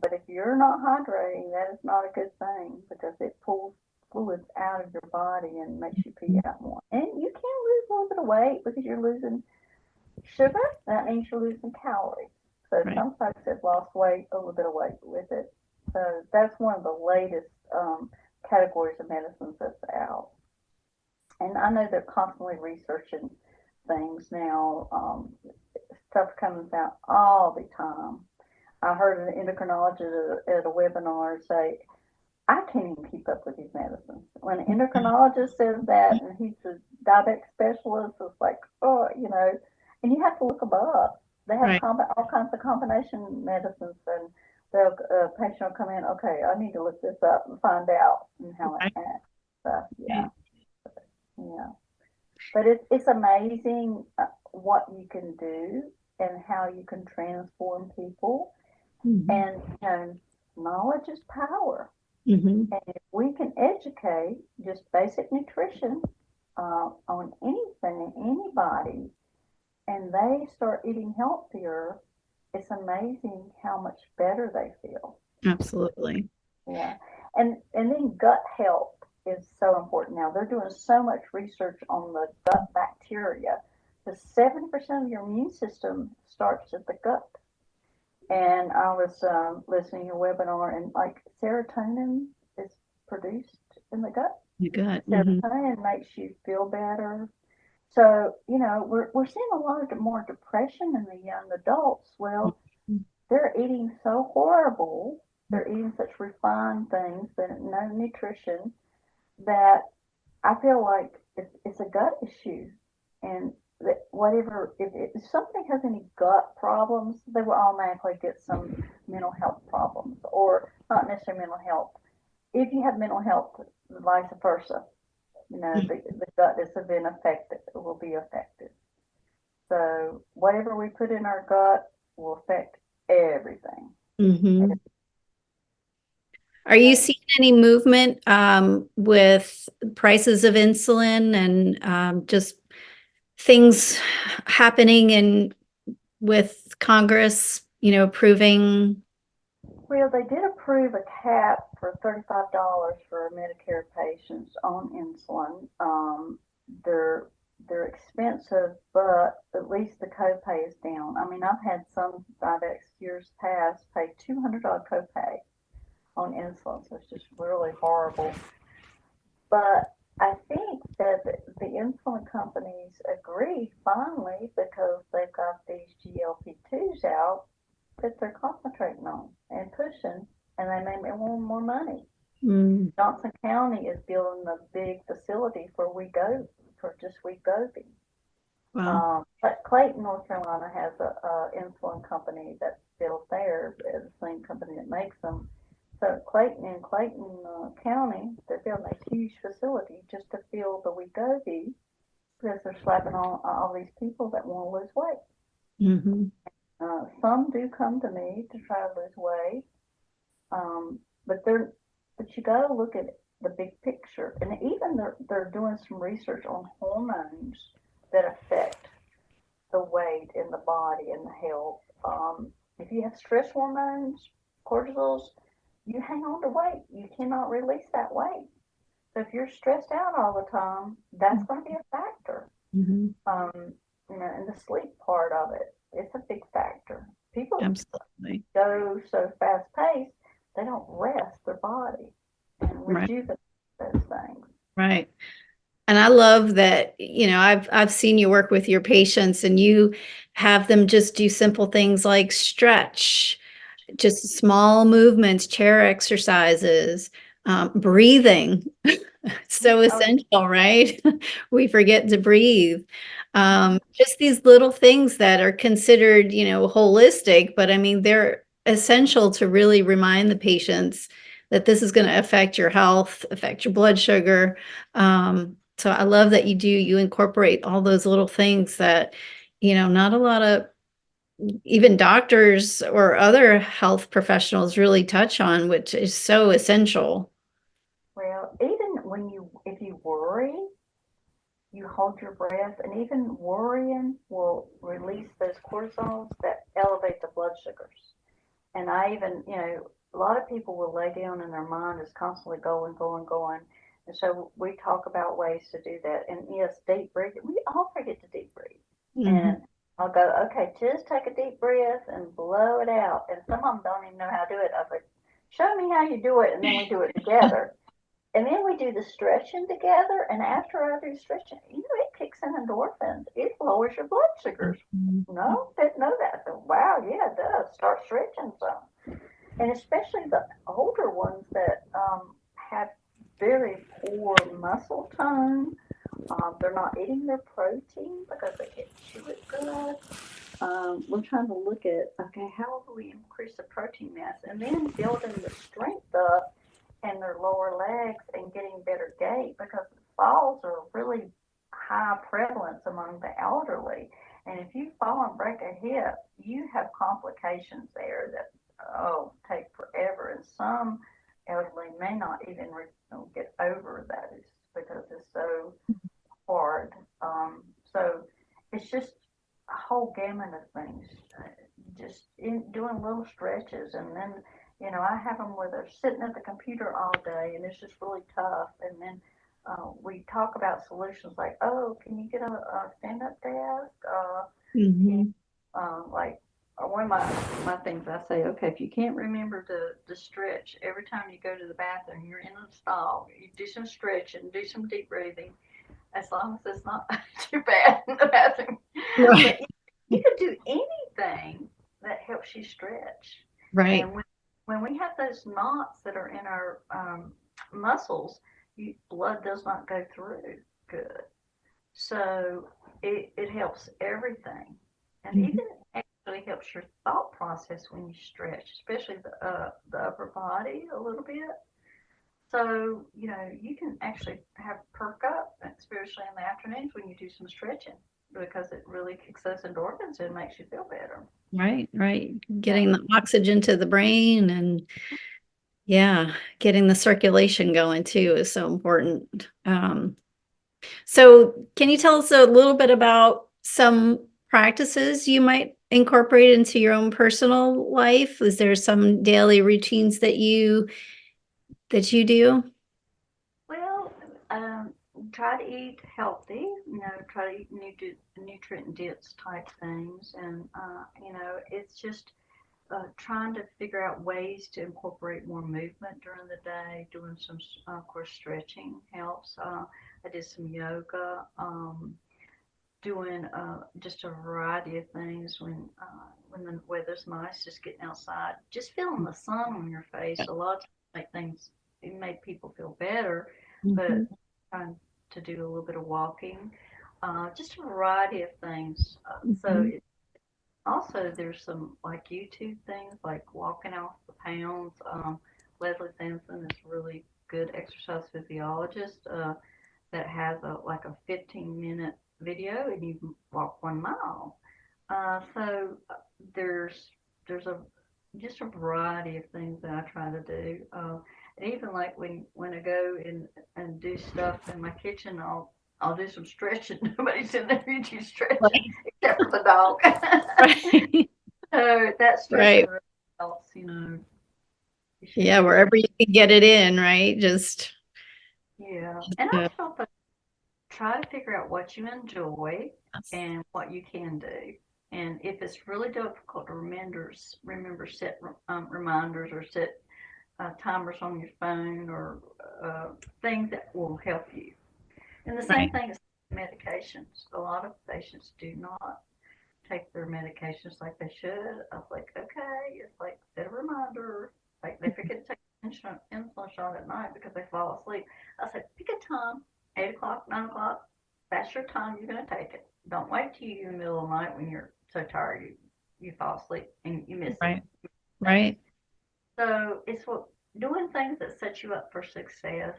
But if you're not hydrating, that is not a good thing because it pulls fluids out of your body and makes you pee out more. And you can lose a little bit of weight because you're losing sugar. That means you're losing calories. So Right. some folks have lost weight, a little bit of weight with it. So that's one of the latest categories of medicines that's out. And I know they're constantly researching things now. Stuff comes out all the time. I heard an endocrinologist at a webinar say, I can't even keep up with these medicines. When an endocrinologist says that, and he's a diabetic specialist, it's like, oh, and you have to look them up. They have Right. all kinds of combination medicines, and the patient will come in, okay, I need to look this up and find out and how it Right. acts. So, yeah, yeah. But it's amazing what you can do and how you can transform people. Mhm. And knowledge is power. Mhm. And if we can educate just basic nutrition on anything, anybody, and they start eating healthier, it's amazing how much better they feel. Absolutely. Yeah. And then gut health is so important now. They're doing so much research on the gut bacteria. The 70% of your immune system starts at the gut. And I was listening to a webinar, and like serotonin is produced in the gut. You got. Mhm. Serotonin makes you feel better. So, we're seeing a lot of more depression in the young adults. Well, they're eating so horrible. They're eating such refined things, that no nutrition, that I feel like it's a gut issue. And that whatever, if somebody has any gut problems, they will automatically get some mental health problems, or not necessarily mental health. If you have mental health, vice versa, the gut is been affected, will be affected. So whatever we put in our gut will affect everything. Mhm. Are you So, seeing any movement with prices of insulin and just things happening in with Congress, approving? well, they did approve a cap for $35 for Medicare patients on insulin. They're expensive, but at least the copay is down. I mean, I've had some diabetics years past pay $200 copay on insulin, so it's just really horrible. But I think that the insulin companies agreed finally, because they've got these GLP-2s out that they're concentrating on and pushing, and they may want more money. Mm, Johnson County is building a big facility for just Wegovy. wow. But Clayton, North Carolina has a insulin company that's built there, the same company that makes them. So Clayton County, they're building a huge facility just to fill the Wegovy, because they're slapping on all these people that want to lose weight. Hmm. Some do come to me to try to lose weight, um, but you got to look at the big picture, and even they're doing some research on hormones that affect the weight in the body and the health. If you have stress hormones, cortisols, you hang on to weight. You cannot release that weight. So if you're stressed out all the time, that's going to be a factor. Hmm. Um, and the sleep part of it, it's a big factor. People Absolutely. go so fast paced, they don't rest their body and Right. rejuvenate those things. Right. And I love that, I've seen you work with your patients and you have them just do simple things like stretch, just small movements, chair exercises, breathing. So Oh, essential, right? We forget to breathe. mhm. Just these little things that are considered, holistic, but I mean, they're essential to really remind the patients that this is going to affect your health, affect your blood sugar. So I love that you incorporate all those little things that, not a lot of even doctors or other health professionals really touch on, which is so essential. Well, even if you worry, you hold your breath, and even worrying will release those cortisols that elevate the blood sugars. And I even, a lot of people will lay down and their mind is constantly going, going, going. And so we talk about ways to do that. And yes, deep breathing. We all forget to deep breathe. Mhm. And I'll go, okay, just take a deep breath and blow it out. And some of them don't even know how to do it. I was like, show me how you do it. And then we do it together. And then we do the stretching together. And after I do stretching, it kicks in endorphins. It lowers your blood sugars. Mhm. No, didn't know that. So, wow, yeah, it does. Start stretching some. And especially the older ones that have very poor muscle tone. They're not eating their protein because they can't chew it good. We're trying to look at, okay, how do we increase the protein mass and then building the strength up in their lower legs and getting better gait because falls are really high prevalence among the elderly. And if you fall and break a hip, you have complications there that take forever. And some elderly may not even get over those because it's so hard. So it's just a whole gamut of things. Just doing little stretches, and then I have them where they're sitting at the computer all day, and it's just really tough. And then we talk about solutions like, oh, can you get a stand-up desk? Can you, Mhm. like one of my things I say, okay, if you can't remember to stretch every time you go to the bathroom, you're in a stall, you do some stretching, do some deep breathing as long as it's not too bad in the bathroom. But Right. you can do anything that helps you stretch. Right. And when we have those knots that are in our muscles, blood does not go through good. So it helps everything. And Mhm. even actually helps your thought process when you stretch, especially the upper body a little bit. So, you can actually have perk up, especially in the afternoons when you do some stretching, because it really kicks those endorphins and makes you feel better. Right. Right. Yeah. Getting the oxygen to the brain and yeah, getting the circulation going too is so important. So can you tell us a little bit about some practices you might incorporate into your own personal life? Is there some daily routines that you do? Well, try to eat healthy, try to eat nutrient dense type things. And, it's just trying to figure out ways to incorporate more movement during the day. Doing some, of course, stretching helps. I did some yoga. Doing just a variety of things when the weather's nice, just getting outside, just feeling the sun on your face. A lot of times make things it make people feel better, Mhm. but trying to do a little bit of walking, just a variety of things. Mhm. Also there's some like YouTube things like walking off the pounds. Leslie Sampson is a really good exercise physiologist. That has a 15-minute video and you can walk 1 mile. So there's a just a variety of things that I try to do. And even like when I go and do stuff in my kitchen, I'll do some stretching. Nobody's in there usually stretching Right. except for the dog. Right. So that stretching Right. really helps. It's Yeah, just wherever you can get it in, right? Just yeah. And I uh, tell folks try to figure out what you enjoy and what you can do. And if it's really difficult to remember set reminders or set timers on your phone or uh, things that will help you. And the same right. thing is medications. A lot of patients do not take their medications like they should. I was like, okay, it's like set a reminder. Like they forget to take insulin shot at night because they fall asleep. I said, pick a time, 8 o'clock, 9 o'clock. That's your time. You're gonna take it. Don't wait till you in the middle of the night when you're so tired you fall asleep and you miss it. Right. Things. Right. So it's doing things that set you up for success.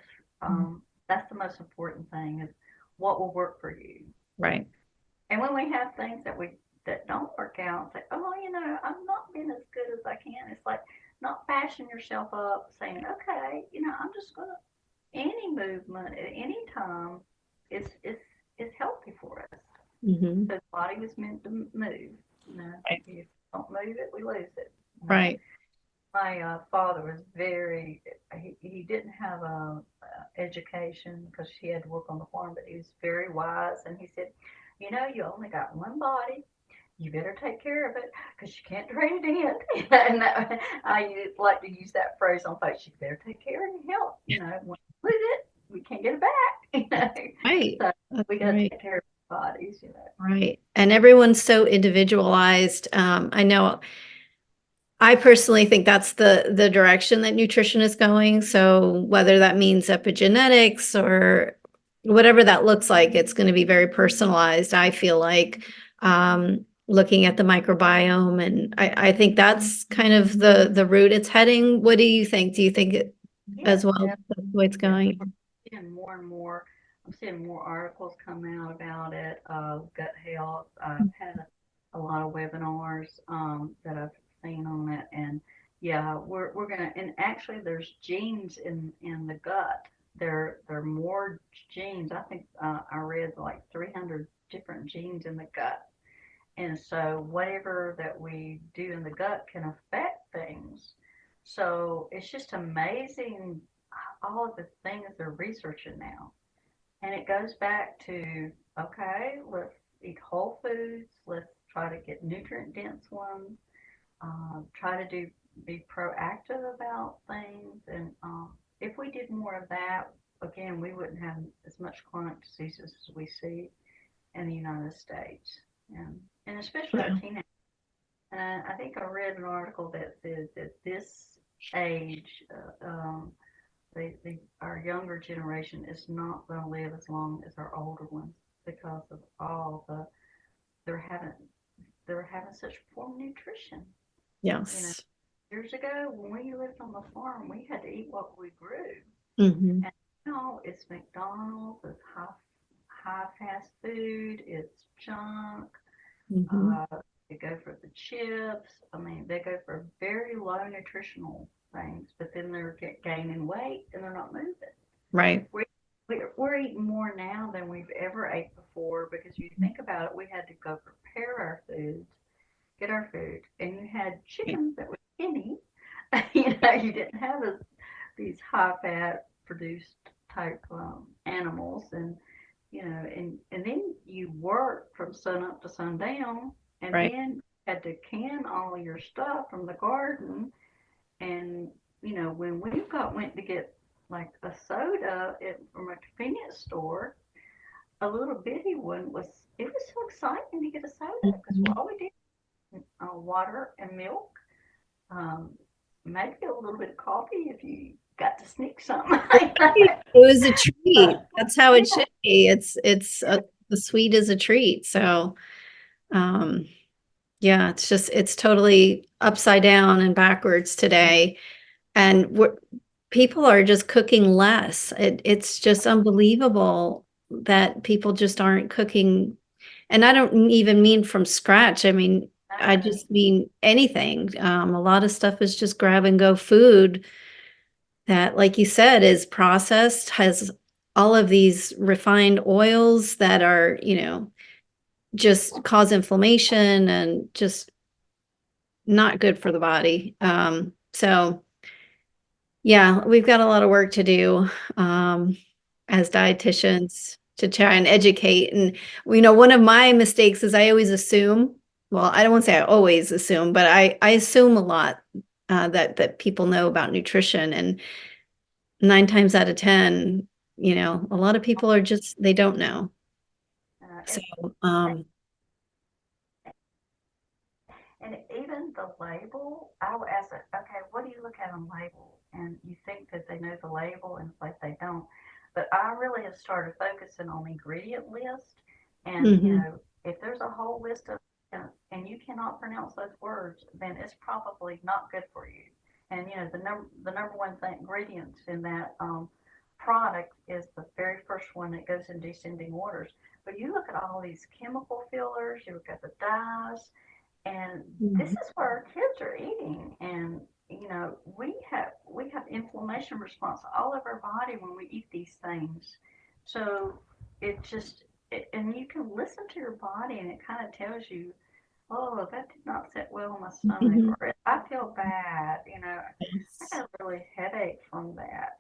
That's the most important thing is what will work for you. Right. And when we have things that don't work out, say, oh, I'm not being as good as I can. It's like not bashing yourself up, saying, okay, I'm just gonna any movement at any time is healthy for us. Mhm. The body was meant to move. Right. If we don't move it, we lose it. Right. my father was very, he didn't have a education because he had to work on the farm, but he was very wise. And he said, you know, you only got one body. You better take care of it because you can't trade it in. And like to use that phrase on folks. You better take care of your health. You know, when we lose it, we can't get it back. You know, Right. so That's we got to right. take care of our bodies. You know. Right. And everyone's so individualized. I know I personally think that's the direction that nutrition is going. So whether that means epigenetics or whatever that looks like, it's going to be very personalized. I feel like looking at the microbiome, and I think that's kind of the route it's heading. What do you think? Do you think it Yes, as well? That's the way it's definitely. And going. we're seeing more and more. I'm seeing more articles come out about it. Gut health. I've had a lot of webinars that I've seen on it, and yeah, we're gonna. And actually, there's genes in the gut. There are more genes. I think I read like 300 different genes in the gut. And so whatever that we do in the gut can affect things. So it's just amazing all of the things they're researching now. And it goes back to, okay, let's eat whole foods. Let's try to get nutrient dense ones. Try to be proactive about things. And if we did more of that, again, we wouldn't have as much chronic diseases as we see in the United States. And especially our Yeah. teenagers. And I think I read an article that says that this age, our younger generation is not going to live as long as our older ones because of all the they're having they're having such poor nutrition. You know, Yes. years ago when we lived on the farm, we had to eat what we grew, Hmm. and now it's McDonald's, it's high fast food, it's junk. Hmm. Uh, they go for the chips. I mean, they go for very low nutritional things, but then they're gaining weight and they're not moving. Right. We, we're eating more now than we've ever ate before because you think about it, we had to go prepare our foods, get our food, and you had chickens that were skinny. You didn't have these high fat produced type animals, and and then you work from sun up to sundown, and Right. then had to can all your stuff from the garden. And when we went to get like a soda from a convenience store, a little bitty one it was so exciting to get a soda because Mhm. all we did was water and milk, um, maybe a little bit of coffee if you got to sneak something. It was a treat. But That's how it yeah, should be. The sweet is a treat. So, um, yeah, it's totally upside down and backwards today. And people are just cooking less. It's just unbelievable that people just aren't cooking. And I don't even mean from scratch. I mean, I no, just mean anything. A lot of stuff is just grab and go food that, like you said, is processed, has all of these refined oils that are, just cause inflammation and just not good for the body. So yeah, we've got a lot of work to do as dietitians to try and educate. And one of my mistakes is I always assume, well, I don't want to say I always assume, but I assume a lot that people know about nutrition. And 9 times out of 10, a lot of people are just, they don't know. uh, So, and um, And even the label, I would ask it, okay, what do you look at on label? And you think that they know the label, and it's like they don't. But I really have started focusing on ingredient list. And, mhm, if there's a whole list of, and you cannot pronounce those words, then it's probably not good for you. And, the number one thing, ingredients in that product is the very first one that goes in descending orders. But you look at all these chemical fillers, you look at the dyes, and this mhm, is what our kids are eating. And we have inflammation response all over our body when we eat these things. So it just and you can listen to your body, and it kind of tells you, oh, that did not sit well in my stomach, mhm. or I feel bad. I Yes. had a really headache from that.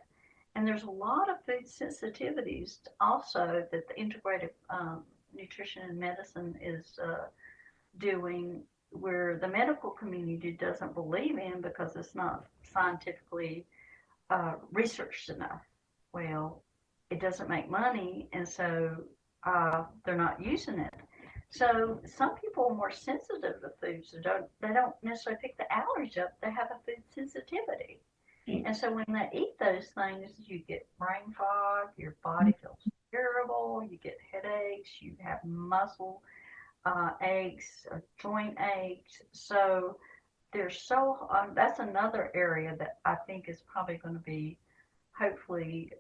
And there's a lot of food sensitivities also that the integrative nutrition and medicine is doing, where the medical community doesn't believe in because it's not scientifically researched enough. Well, it doesn't make money, and so they're not using it. So some people are more sensitive to foods. They don't necessarily pick the allergies up. They have a food sensitivity, and so when they eat those things, you get brain fog. Your body feels irritable. You get headaches. You have muscle aches, joint aches. So that's another area that I think is probably going to be hopefully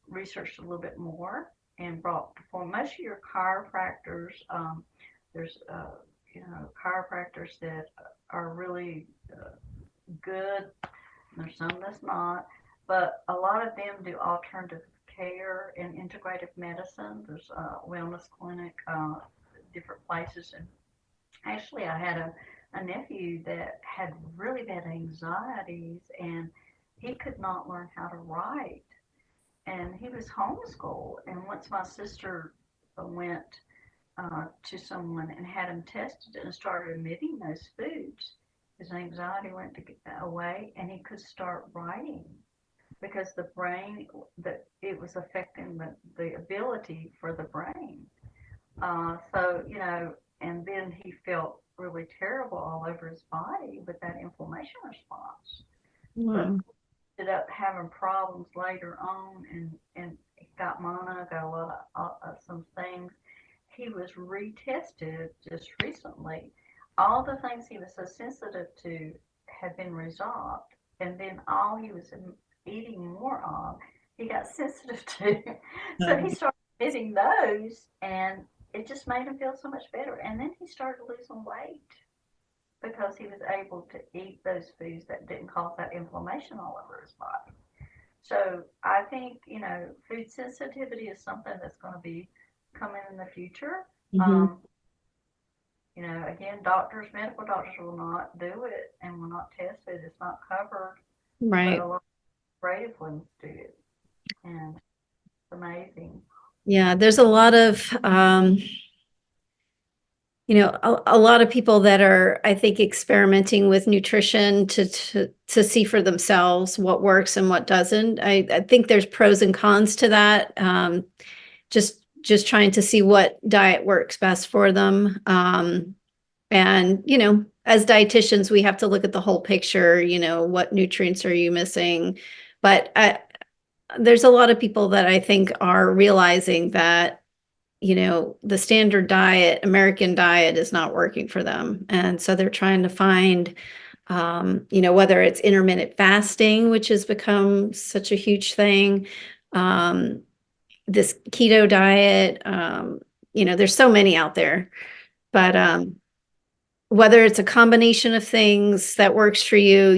researched a little bit more and brought before most of your chiropractors. There's chiropractors that are really good. There's some that's not, but a lot of them do alternative care and integrative medicine. There's a wellness clinic, different places, and actually, I had a nephew that had really bad anxieties, and he could not learn how to write. And he was homeschooled. And once my sister went to someone and had him tested and started emitting those foods, his anxiety went away, and he could start writing because the brain, that it was affecting the ability for the brain. And then he felt really terrible all over his body with that inflammation response. But Wow. ended up having problems later on, and he got mono, got a lot of some things. He was retested just recently. All the things he was so sensitive to had been resolved, and then all he was eating more of, he got sensitive to. So he started eating those, and it just made him feel so much better. And then he started losing weight because he was able to eat those foods that didn't cause that inflammation all over his body. So I think, food sensitivity is something that's going to be coming in the future. Mhm. Um, again, medical doctors will not do it and will not test it. It's not covered, but a Right. lot of creative ones do it. And it's amazing. Yeah, there's a lot of, a lot of people that are, I think, experimenting with nutrition to see for themselves what works and what doesn't. I think there's pros and cons to that. Just trying to see what diet works best for them. And, as dietitians, we have to look at the whole picture, what nutrients are you missing? But there's a lot of people that I think are realizing that, the standard diet, American diet is not working for them. And so they're trying to find, whether it's intermittent fasting, which has become such a huge thing, um, this keto diet, there's so many out there. But whether it's a combination of things that works for you,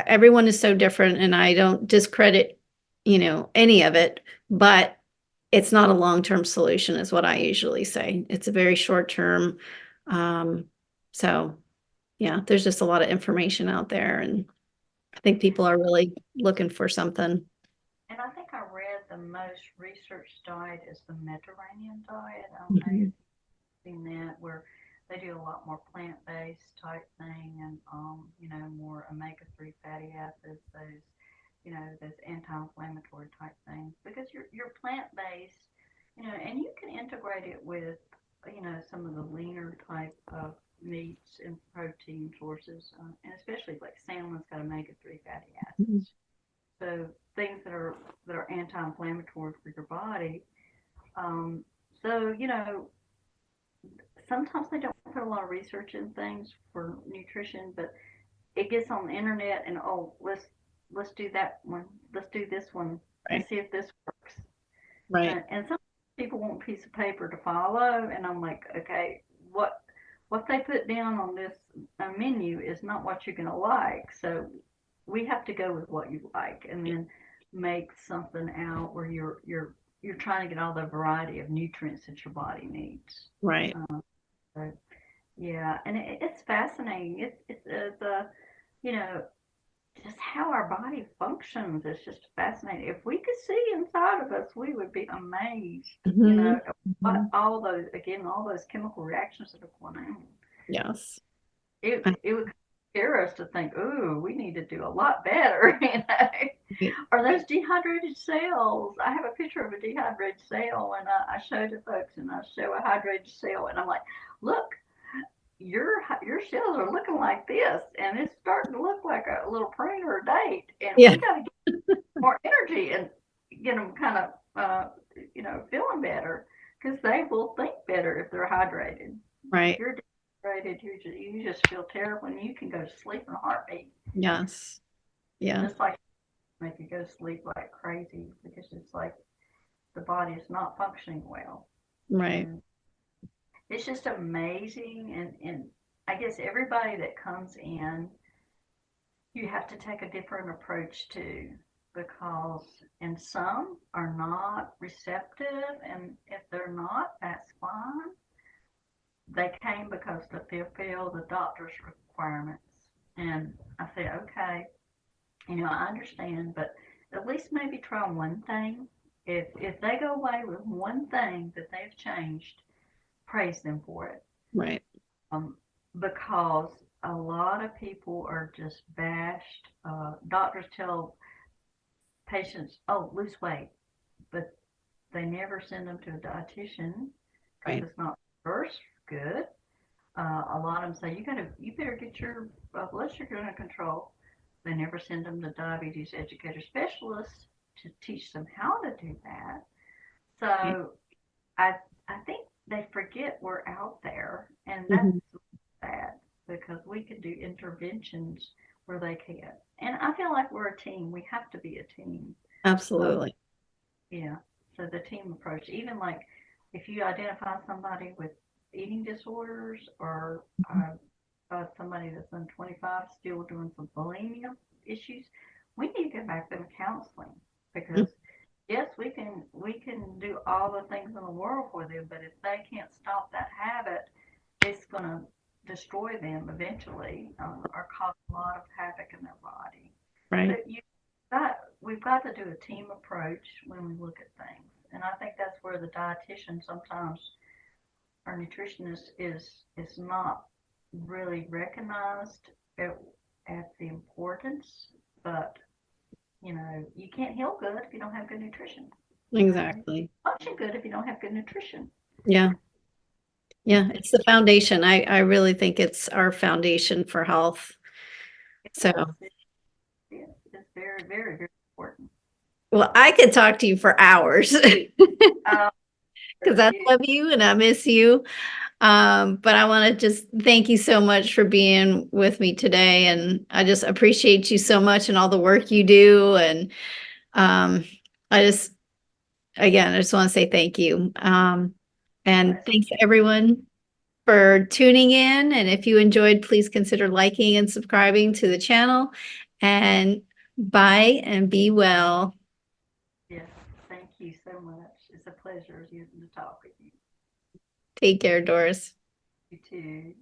everyone is so different, and I don't discredit, any of it, but it's not a long-term solution is what I usually say. It's a very short term. Um, so yeah, there's just a lot of information out there, and I think people are really looking for something. And I think I read the most researched diet is the Mediterranean diet. I don't know if Mhm. you've seen that, where they do a lot more plant-based type thing, and more omega-3 fatty acids, those anti-inflammatory type things, because you're plant-based, and you can integrate it with some of the leaner type of meats and protein sources, and especially like salmon's got omega-3 fatty acids. So things that are anti-inflammatory for your body. Um, so sometimes they don't put a lot of research in things for nutrition, but it gets on the internet, and let's do that one, let's do this one, and Right, see if this works. right, And some people want a piece of paper to follow, and I'm like, okay, what they put down on this menu is not what you're gonna like. So we have to go with what you like, and then make something out where you're trying to get all the variety of nutrients that your body needs. right. So, yeah, and it's fascinating. It's a you know, just how our body functions is just fascinating. If we could see inside of us, we would be amazed, Mhm. what Mhm. all those, again, all those chemical reactions that are going on. Yes. It would scare us to think, ooh, we need to do a lot better, Right. Or those dehydrated cells. I have a picture of a dehydrated cell, and I show to folks, and I show a hydrated cell, and I'm like, look, your cells are looking like this, and it's starting to look like a little prune or a date, and Yeah. we got to get more energy and get them kind of, feeling better because they will think better if they're hydrated. If Right. you're dehydrated, you just feel terrible, and you can go to sleep in a heartbeat, Yes. Yeah. just like make you go to sleep like crazy because it's like the body is not functioning well. Right. And it's just amazing. And I guess everybody that comes in, you have to take a different approach to, because and some are not receptive, and if they're not, that's fine. They came because to fulfill the doctor's requirements. And I said, okay, I understand, but at least maybe try one thing. If they go away with one thing that they've changed, praise them for it. Right. Um, because a lot of people are just bashed. Doctors tell patients, "Oh, lose weight," but they never send them to a dietitian because Right. it's not first good. A lot of them say you better get your blood sugar under control. They never send them to diabetes educator specialists to teach them how to do that. Right. So I I think they forget we're out there, and that's Mhm. sad because we can do interventions where they can't. And I feel like we're a team. We have to be a team. Uh, Absolutely. yeah. So the team approach, even like if you identify somebody with eating disorders, or somebody that's in 25 still doing some bulimia issues, we need to go back to them counseling, Mm. because yes, we can do all the things in the world for them, but if they can't stop that habit, it's going to destroy them eventually, or cause a lot of havoc in their body. So Right. we've got to do a team approach when we look at things, and I think that's where the dietitian sometimes, our nutritionist, is not really recognized at the importance. But you can't heal good if you don't have good nutrition. Exactly. Function good if you don't have good nutrition. Yeah. Yeah. It's It's the foundation. I really think it's our foundation for health. So, it's very, very, very important. well, I could talk to you for hours Um, because I yeah, love you and I miss you. But I want to just thank you so much for being with me today. And I just appreciate you so much and all the work you do. And um, I just, again, I just want to say thank you. And that's thanks everyone for tuning in. And if you enjoyed, please consider liking and subscribing to the channel. And bye and be well. yes. Thank you so much. It's a pleasure getting to talk with you. Take care, Doris. You too.